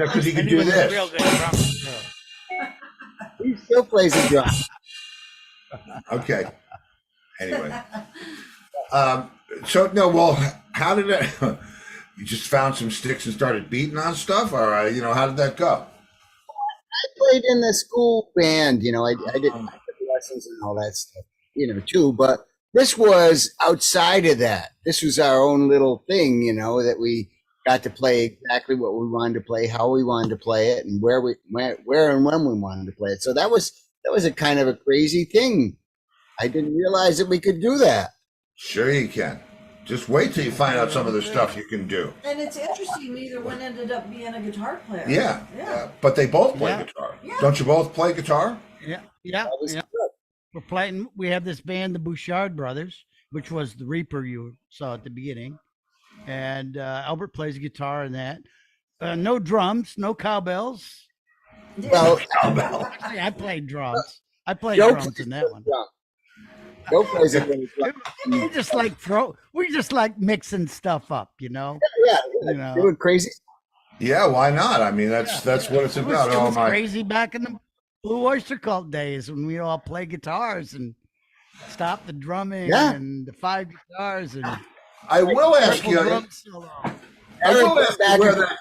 B: because he could
D: and
B: do
D: was a
B: this.
D: real good drummer, too.
F: He still plays the drums.
B: Okay. Anyway. So, no, well, how did it, you just found some sticks and started beating on stuff? Or, how did that go?
F: I played in the school band, I did lessons and all that stuff, too. But this was outside of that. This was our own little thing, that we got to play exactly what we wanted to play, how we wanted to play it, and where and when we wanted to play it. So that was a kind of a crazy thing. I didn't realize that we could do that.
B: Sure you can. Just wait till you find out some of the stuff you can do.
C: And it's interesting, neither one ended up being a guitar player.
B: Yeah. But they both play guitar.
C: Yeah.
B: Don't you both play guitar?
D: Yeah.
F: That was good.
D: We're playing. We have this band, the Bouchard Brothers, which was the Reaper you saw at the beginning, and Albert plays guitar in that. No drums, no cowbells.
F: Well,
D: Actually, I played drums. I played
F: Joe
D: drums
F: plays
D: in that one.
F: drum. Joe plays a little drum.
D: We just like mixing stuff up,
F: Yeah,
D: You
F: doing crazy.
B: Yeah, why not? I mean, that's what it's
D: It was,
B: about.
D: it
B: Oh
D: was
B: my!
D: crazy back in the Blue Oyster Cult days when we all play guitars and stop the drumming and the 5 guitars and
B: I will ask
D: triple
B: you.
D: drum solo.
B: I will ask you where that.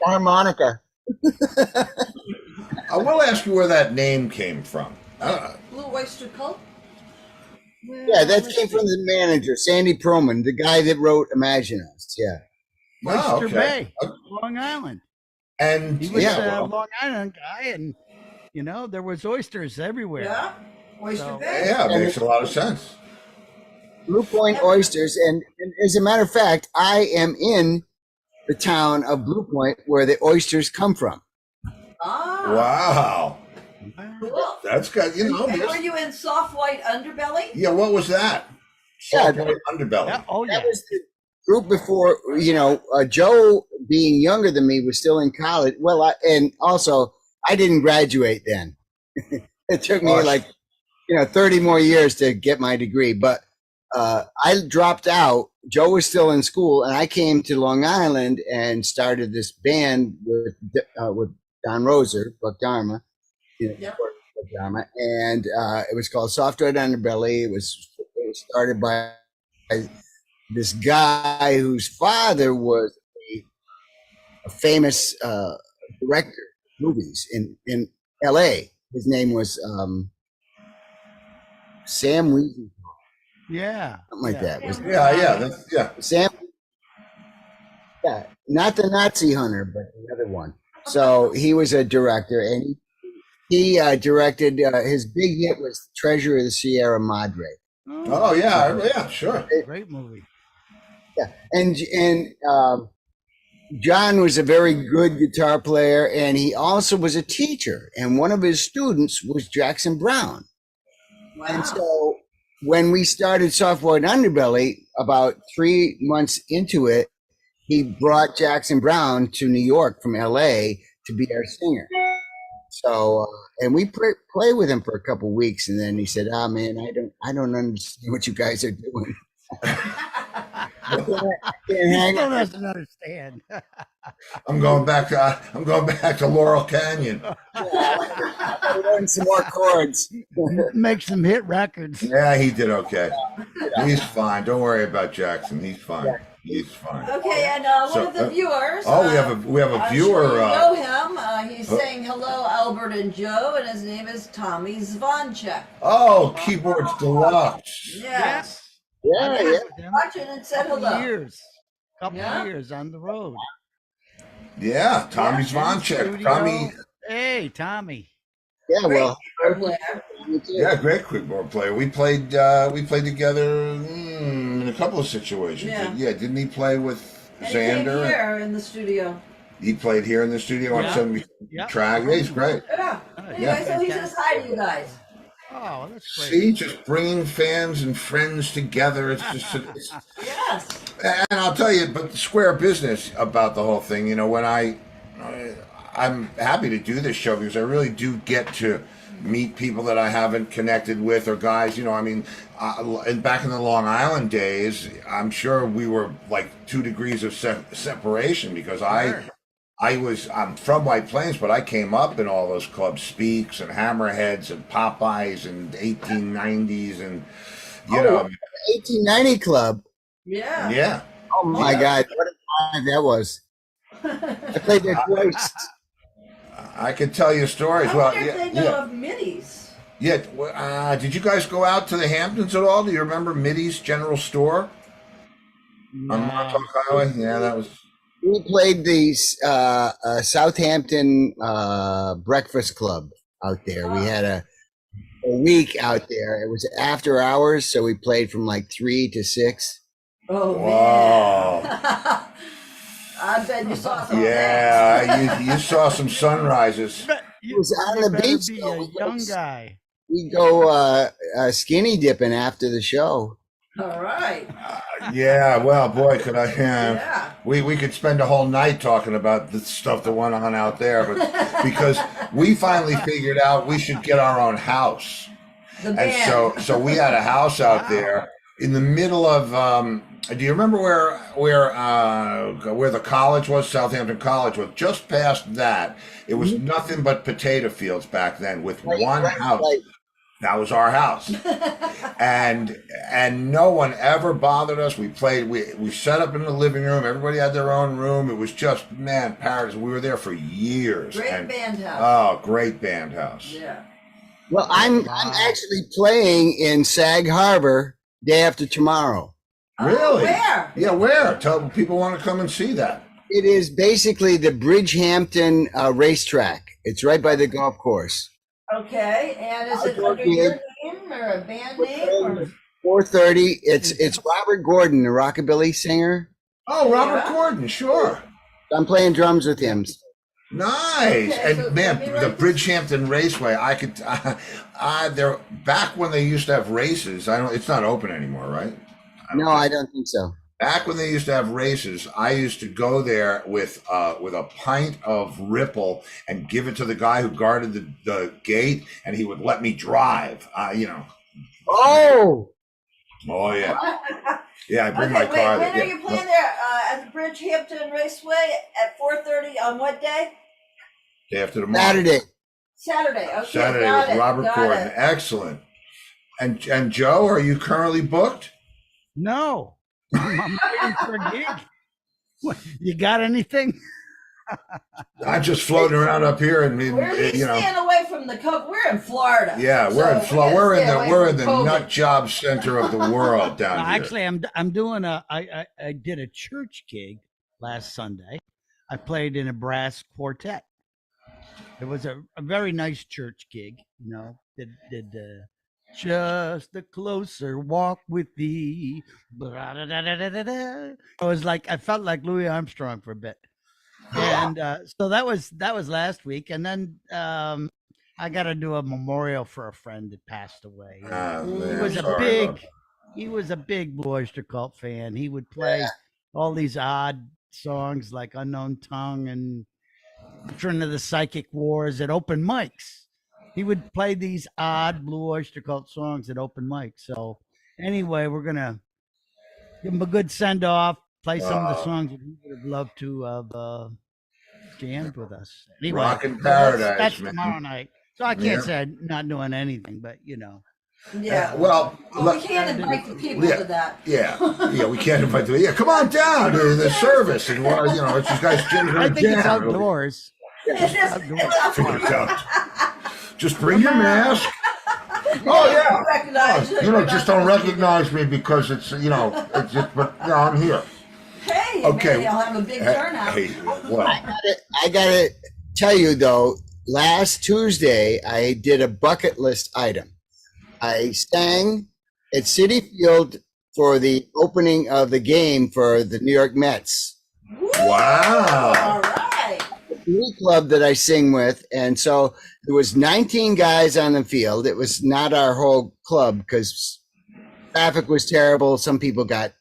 F: Harmonica.
B: I will ask you where that name came from.
C: Blue Oyster Cult?
F: Yeah, that came from the manager, Sandy Perlman, the guy that wrote Imagine Us. Yeah.
B: Oh,
D: Oyster
B: okay.
D: Bay, Long Island.
B: And
D: He was
B: yeah,
D: a Long Island guy, and there was oysters everywhere.
C: Yeah. Oyster
D: So-
C: Bay.
B: yeah, it makes a lot of sense.
F: Blue Point Oysters. And as a matter of fact, I am in the town of Blue Point where the oysters come from.
C: Ah.
B: Wow,
C: Cool.
B: that's good.
C: And were
B: because-
C: you in Soft White Underbelly?
B: Yeah, what was that?
F: Yeah,
B: Soft White Underbelly.
D: Yeah, oh yeah.
F: That was the group before, Joe, being younger than me, was still in college. Well, and also, I didn't graduate then. It took me 30 more years to get my degree. But I dropped out. Joe was still in school, and I came to Long Island and started this band with Don Roser, Buck Dharma.
C: Yep.
F: Buck Dharma, and it was called Soft Red Underbelly. It was started by this guy whose father was a famous director of movies in L.A. His name was Sam Wheaton,
D: Yeah.
F: something like that. Was
B: Yeah.
F: Sam? Yeah, not the Nazi hunter, but the other one. So he was a director, and he directed. His big hit was Treasure of the Sierra Madre.
B: Oh yeah, sure.
D: Great movie.
F: Yeah, and John was a very good guitar player, and he also was a teacher. And one of his students was Jackson Brown.
C: Wow.
F: And so when we started Soft White Underbelly, about 3 months into it, he brought Jackson Brown to New York from LA to be our singer. So and we play with him for a couple weeks, and then he said, "Ah, man, I don't understand what you guys are doing. I can't
D: He
F: hang
D: still
F: on."
D: doesn't understand.
B: I'm going back to Laurel Canyon.
F: I learned some more chords.
D: Make some hit records.
B: Yeah, he did okay. He's fine. Don't worry about Jackson. He's fine. He's fine.
C: Okay, and
B: So,
C: one of the viewers.
B: Oh, we have a
C: I'm
B: viewer.
C: sure you know him. He's saying hello, Albert and Joe, and his name is Tommy Zvanchek.
B: Oh, Keyboards Deluxe.
C: Yes.
F: Yeah,
D: I
F: yeah.
D: was with him
C: Watching and said
D: couple
C: hello.
D: years. Couple
C: Yeah.
D: years on the road.
B: Yeah, Tommy
C: Yeah,
B: Zvanchek.
D: Studio.
B: Tommy.
D: Hey, Tommy.
F: Yeah,
C: Great
F: well,
C: keyboard player.
B: Yeah, great quickboard player. We played together in a couple of situations.
C: Yeah.
B: Didn't he play with
C: And he came
B: Xander?
C: here in the studio.
B: He played here in the studio on
D: Yeah.
B: some
D: Yeah.
B: track. Yeah, he's great.
C: Yeah.
D: Oh,
C: Anyway, so he says hi to you guys.
D: Oh, that's great.
B: See, just bringing fans and friends together. It's just,
C: Yes.
B: and I'll tell you, but the square business about the whole thing. You know, when I'm happy to do this show because I really do get to meet people that I haven't connected with or guys. You know, I mean, and back in the Long Island days, I'm sure we were like 2 degrees of separation because I'm from White Plains, but I came up in all those clubs, Speaks and Hammerheads and Popeyes and 1890s and, you know,
F: 1890 Club.
C: Yeah.
B: yeah.
F: Oh my God, what a time that was! I played there twice.
B: I could tell you stories.
C: I
B: Well,
C: wonder if they know of Middies.
B: Did you guys go out to the Hamptons at all? Do you remember Middy's General Store on Montauk Highway? Yeah, that was.
F: We played the Southampton Breakfast Club out there. We had a week out there. It was after hours, so we played from like 3 to 6.
C: Oh,
B: Wow.
C: man. I bet you saw some
B: Yeah, you saw some sunrises.
F: It was on the
D: better
F: beach.
D: Be
F: though.
D: a young guy.
F: We go skinny dipping after the show.
C: All right.
B: Yeah, well, boy, could I.
C: Yeah.
B: We could spend a whole night talking about the stuff that went on out there, but because we finally figured out we should get our own house.
C: The
B: And
C: band.
B: so we had a house out there in the middle of. Do you remember where the college was? Southampton College was just past that. It was nothing but potato fields back then, with one house.
F: Right.
B: That was our house, and no one ever bothered us. We played. We set up in the living room. Everybody had their own room. It was just paradise. We were there for years.
C: Great band house.
B: Oh, great band house.
C: Yeah.
F: Well, I'm actually playing in Sag Harbor day after tomorrow.
B: Really?
C: Oh, where?
B: Yeah, where? Tell people want to come and see that.
F: It is basically the Bridgehampton racetrack. It's right by the golf course.
C: Okay. And is it under your name or a band name? Or?
F: 4:30. It's Robert Gordon, the rockabilly singer.
B: Oh, Robert
C: Yeah.
B: Gordon, sure.
F: I'm playing drums with him.
B: Nice.
C: Okay,
B: And
C: so
B: man,
C: let me
B: the
C: write this-
B: Bridgehampton Raceway, there back when they used to have races. It's not open anymore, right?
F: No, I don't think so.
B: Back when they used to have races, I used to go there with a pint of Ripple and give it to the guy who guarded the gate, and he would let me drive.
F: Oh,
B: Oh yeah, yeah. I bring
C: Okay,
B: my car.
C: when
B: there.
C: are you playing there at the Bridgehampton Raceway at 4:30 on what day?
B: Day after tomorrow.
F: Saturday.
C: Saturday. Okay,
B: Saturday
C: got
B: with
C: it,
B: Robert
C: got
B: Gordon.
C: it.
B: Excellent. And Joe, are you currently booked?
D: No, I'm waiting for a gig. What, you got anything?
B: I'm just floating around up here, and
C: Where are you staying away from the coast? We're in Florida.
B: yeah, we're in
C: so
B: Florida.
C: gotta
B: We're in
C: stay
B: the
C: away
B: we're
C: from
B: in the
C: COVID.
B: nut job center of the world down
D: No,
B: here.
D: actually, I'm doing I did a church gig last Sunday. I played in a brass quartet. It was a very nice church gig. You know, did just a closer walk with thee. I was like, I felt like Louis Armstrong for a bit. And so that was last week, and then I got to do a memorial for a friend that passed away.
B: Ah,
D: He
B: man,
D: was a
B: sorry
D: big,
B: about that.
D: he was a big Blue Oyster Cult fan. He would play all these odd songs like Unknown Tongue and veteran of the psychic wars at open mics. He would play these odd Blue Oyster Cult songs at open mics. So anyway, we're gonna give him a good send off. Play some of the songs that he would have loved to have jammed with us. Anyway,
B: Rockin'
D: so
B: Paradise,
D: that's
B: man.
D: tomorrow night. So I
B: Yeah.
D: can't say I'm not doing anything, but you know.
C: Yeah.
B: Well,
C: Well, we can't invite the people
B: Yeah.
C: to that.
B: yeah, we can't invite them. Yeah, come on down to the service, and well, you know, it's you guys ginger
D: I
B: and
D: think it's
B: jam.
D: outdoors.
C: It's just-
D: Outdoors.
B: It's out. Just bring your mask. Oh yeah.
C: Recognize
B: You know, just don't recognize me because it's, you know, it's just, but no, I'm here.
C: Hey,
B: Okay.
C: maybe I'll have a big turnout.
B: Hey, well,
F: I gotta tell you though, last Tuesday I did a bucket list item. I sang at Citi Field for the opening of the game for the New York Mets.
B: wow.
C: All right.
F: The glee club that I sing with, and so there was 19 guys on the field. It was not our whole club because traffic was terrible. Some people got,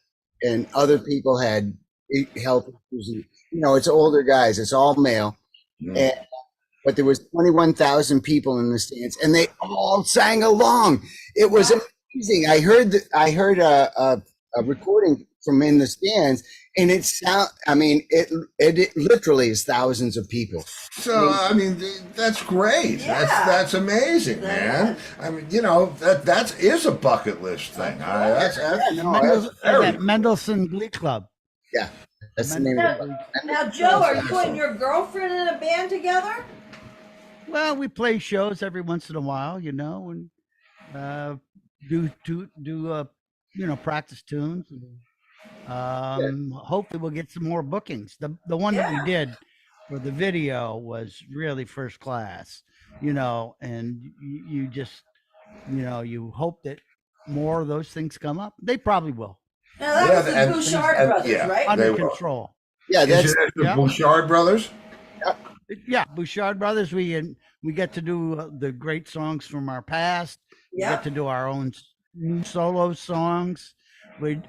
F: and other people had health issues. You know, it's older guys. It's all male. And, but there was 21,000 people in the stands, and they all sang along. It was amazing. I heard a recording from in the stands, and it sound. I mean, it literally is thousands of people.
B: So I mean, that's great.
C: Yeah.
B: That's amazing, man. I mean, you know, that is a bucket list thing. That's
D: That Mendelssohn Glee Club.
F: Yeah, that's the name of it.
C: Now, Joe, are you and your girlfriend in a band together?
D: Well, we play shows every once in a while, you know, and do you know, practice tunes. Hopefully, we'll get some more bookings. The one that we did for the video was really first class, you know, and you just, you know, you hope that more of those things come up. They probably will.
C: Now, that
B: Yeah,
C: was the
B: and-
C: Bouchard
B: and-
C: brothers,
B: yeah.
C: right?
D: Under
B: will.
D: control.
F: Yeah,
B: Is
F: that's
B: it the
D: yeah.
B: Bouchard brothers?
D: Yeah, Bouchard Brothers. We get to do the great songs from our past. We
C: Yeah.
D: get to do our own new solo songs.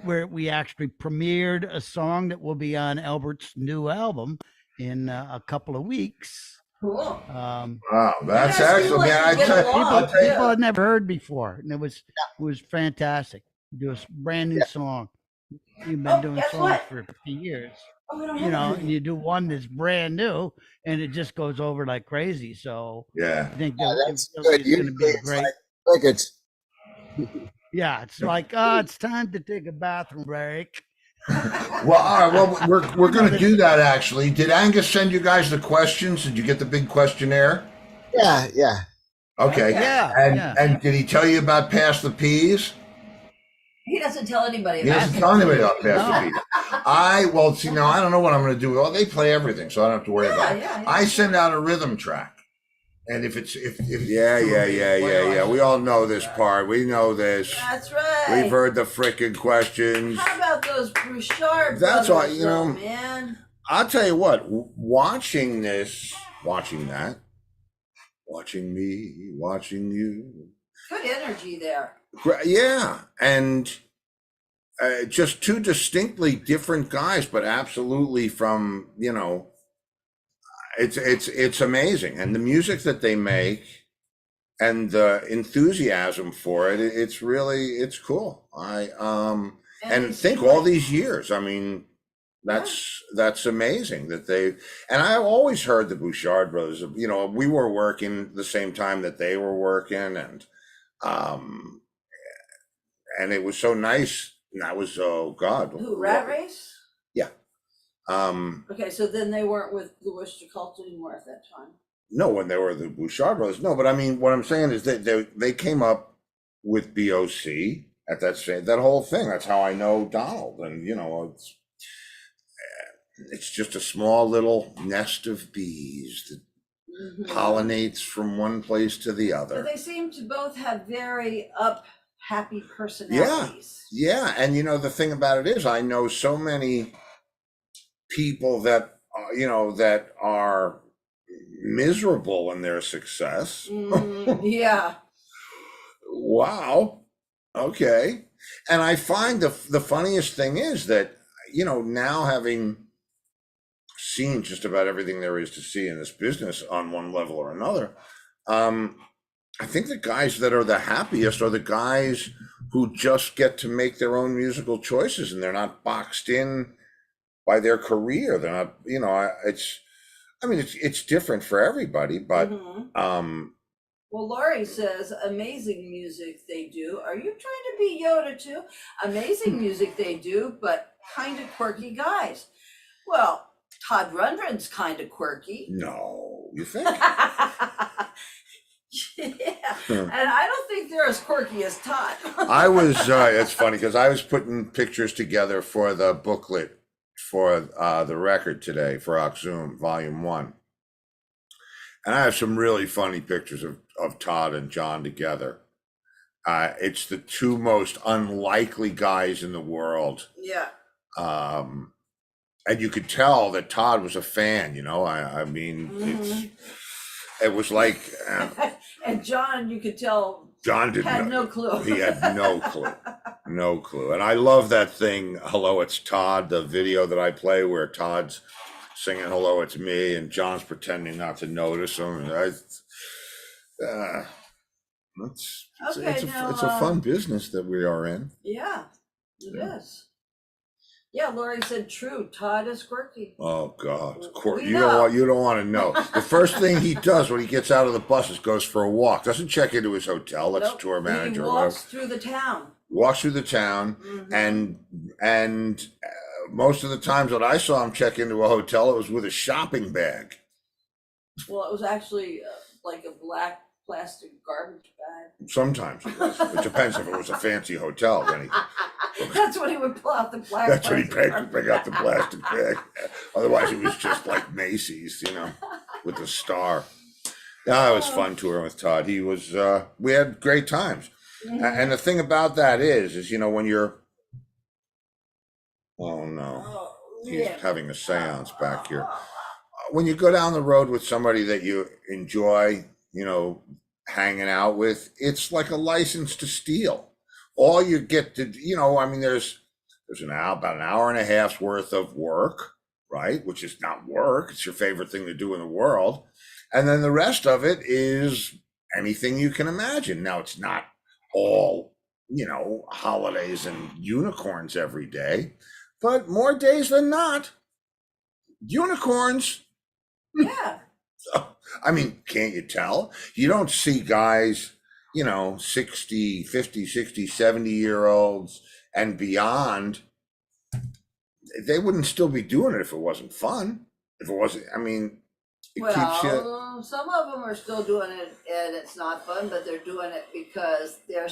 D: Where we actually premiered a song that will be on Albert's new album in a couple of weeks.
C: Cool.
B: Wow, that's
C: You guys seem
B: excellent,
C: like
B: man.
C: you get along.
D: People had never heard before, and it was fantastic. Do a brand new song. You've been doing
C: guess
D: songs
C: what?
D: for 50 years,
C: Oh, we don't
D: you
C: have
D: know,
C: any.
D: and you do one that's brand new, and it just goes over like crazy. So
B: Yeah.
D: I think
F: Yeah,
D: that
F: that's
D: it's
F: good.
D: going to be
F: Usually
D: a
F: it's
D: great.
F: like it's
D: Yeah, it's like, oh, it's time to take a bathroom break.
B: Well, all right. Well, we're going to do that. Actually, did Angus send you guys the questions? Did you get the big questionnaire?
F: yeah.
B: Okay.
D: Yeah,
B: And
D: yeah.
B: and did he tell you about Pass the Peas?
C: He doesn't tell anybody
B: He
C: about
B: doesn't
C: it.
B: tell anybody about Pass the Peas. Well, see, now I don't know what I'm going to do. Well, they play everything, so I don't have to worry about it.
C: Yeah.
B: I send out a rhythm track. And if yeah. We all know this part. We know this.
C: That's right.
B: We've heard the frickin' questions.
C: How about those Bouchard
B: That's
C: brothers,
B: all, you know.
C: though, man?
B: I'll tell you what, watching this, watching that, watching me, watching you.
C: Good energy there.
B: Yeah. And just two distinctly different guys, but absolutely from, you know, it's amazing. And the music that they make and the enthusiasm for it, it's cool. And think all these years, I mean, that's amazing that and I always heard the Bouchard brothers, you know, we were working the same time that they were working, and it was so nice. And that was, oh God.
C: Who, Rat Race?
B: Yeah.
C: Okay, so then they weren't with the Worcester Cult anymore at that time.
B: No, when they were the Bouchard brothers. No, but I mean, what I'm saying is that they came up with BOC at that whole thing. That's how I know Donald. And, you know, it's just a small little nest of bees that pollinates from one place to the
C: But
B: other.
C: they seem to both have very happy personalities.
B: Yeah. And, you know, the thing about it is I know so many people that, you know, that are miserable in their success.
C: Yeah.
B: Wow. Okay. And I find the funniest thing is that, you know, now having seen just about everything there is to see in this business on one level or another. I think the guys that are the happiest are the guys who just get to make their own musical choices, and they're not boxed in by their career. They're not, it's different for everybody, but
C: Well, Laurie says amazing music they do. Are you trying to be Yoda too? Amazing music they do, but kind of quirky guys. Well, Todd Rundgren's kind of quirky.
B: no, you think?
C: Yeah, and I don't think they're as quirky as Todd.
B: I was, it's funny because I was putting pictures together for the booklet for the record today for Oxum Volume 1. And I have some really funny pictures of Todd and John together. It's the two most unlikely guys in the world.
C: Yeah.
B: And you could tell that Todd was a fan, it was like,
C: And John, you could tell,
B: John
C: had no clue.
B: He had no clue, no clue. And I love that thing, Hello, It's Todd, the video that I play where Todd's singing Hello, It's Me, and John's pretending not to notice him. It's a fun business that we are in.
C: Yeah, it is. Yeah, Laurie said true. Todd is quirky.
B: Oh God,
C: We
B: you
C: know.
B: don't want to know. The first thing he does when he gets out of the bus is goes for a walk. Doesn't check into his hotel. That's
C: Nope,
B: tour manager.
C: He walks through the town.
B: Walks through the town, and most of the times that I saw him check into a hotel, it was with a shopping bag.
C: Well, it was actually like a black plastic garbage bag.
B: Sometimes it was. It depends if it was a fancy hotel. Then
C: That's when he would pull out the black.
B: that's when he
C: plastic
B: picked out the plastic bag. Otherwise, it was just like Macy's, with the star. Yeah, it was fun touring with Todd. He was. We had great times. And the thing about that is when you're. Oh no, he's having a seance back here. When you go down the road with somebody that you enjoy, hanging out with, it's like a license to steal. All you get to, there's about an hour and a half's worth of work, right? Which is not work. It's your favorite thing to do in the world. And then the rest of it is anything you can imagine. Now, it's not all, holidays and unicorns every day, but more days than not, unicorns.
C: Yeah.
B: Can't you tell? You don't see guys, 60, 50, 60, 70-year-olds and beyond. They wouldn't still be doing it if it wasn't fun. If it wasn't, keeps you.
C: Some of them are still doing it and it's not fun, but they're doing it because they're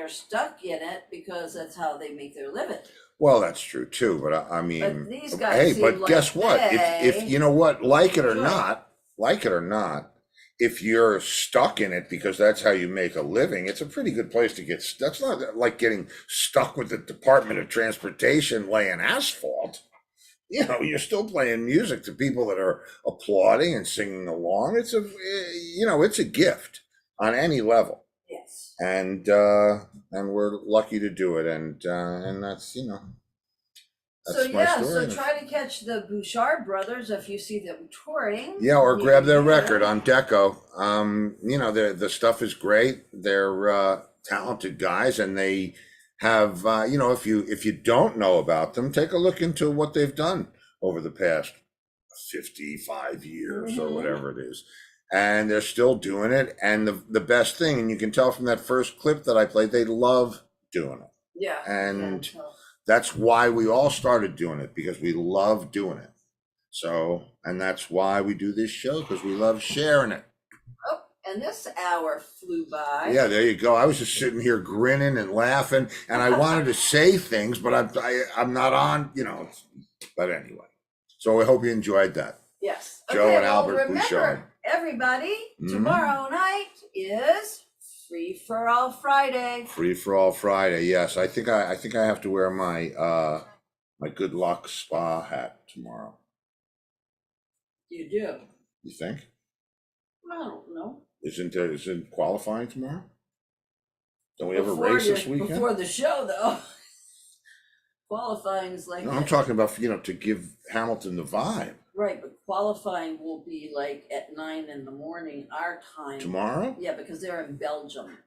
C: stuck in it because that's how they make their living.
B: Well, that's true too, but
C: But these guys seem like
B: guess what? If you know what, like it or
C: Sure.
B: not, if you're stuck in it because that's how you make a living, it's a pretty good place to get stuck. That's not like getting stuck with the Department of Transportation laying asphalt. You're still playing music to people that are applauding and singing along. It's a gift on any level.
C: Yes.
B: And we're lucky to do it, and that's that's my story.
C: So try to catch the Bouchard brothers if you see them touring.
B: Yeah, or grab their record on Deco. The stuff is great. They're talented guys, and they have if you don't know about them, take a look into what they've done over the past 55 years or whatever it is. And they're still doing it. And the best thing, and you can tell from that first clip that I played, they love doing it.
C: Yeah.
B: And that's why we all started doing it, because we love doing it. So, and that's why we do this show, because we love sharing it.
C: Oh, and this hour flew by.
B: Yeah, there you go. I was just sitting here grinning and laughing, and I wanted to say things, but I'm not on, but anyway. So I hope you enjoyed that.
C: Yes.
B: Joe and Albert
C: remember,
B: Bouchard.
C: Everybody, tomorrow night is Free for All Friday.
B: Free for All Friday. Yes, I think I have to wear my my Good Luck Spa hat tomorrow.
C: You do?
B: You think?
C: I don't know.
B: Isn't qualifying tomorrow? Don't we have a race this weekend?
C: Before the show, though. qualifying is like
B: No, I'm talking about, to give Hamilton the vibe.
C: right, but qualifying will be like at 9 in the morning our time.
B: Tomorrow?
C: Yeah, because they're in Belgium.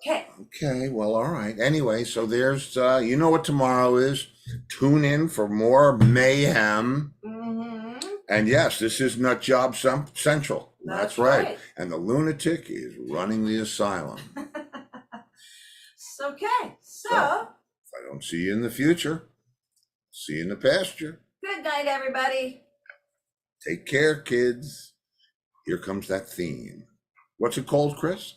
C: Okay.
B: Okay, well, all right. Anyway, so there's, you know what tomorrow is. Tune in for more mayhem.
C: Mm-hmm.
B: And yes, this is Nut Job Central.
C: That's
B: right.
C: right.
B: And the lunatic is running the asylum.
C: Okay, so
B: If I don't see you in the future, see you in the pasture.
C: good night, everybody.
B: Take care, kids. Here comes that theme. What's it called, Chris?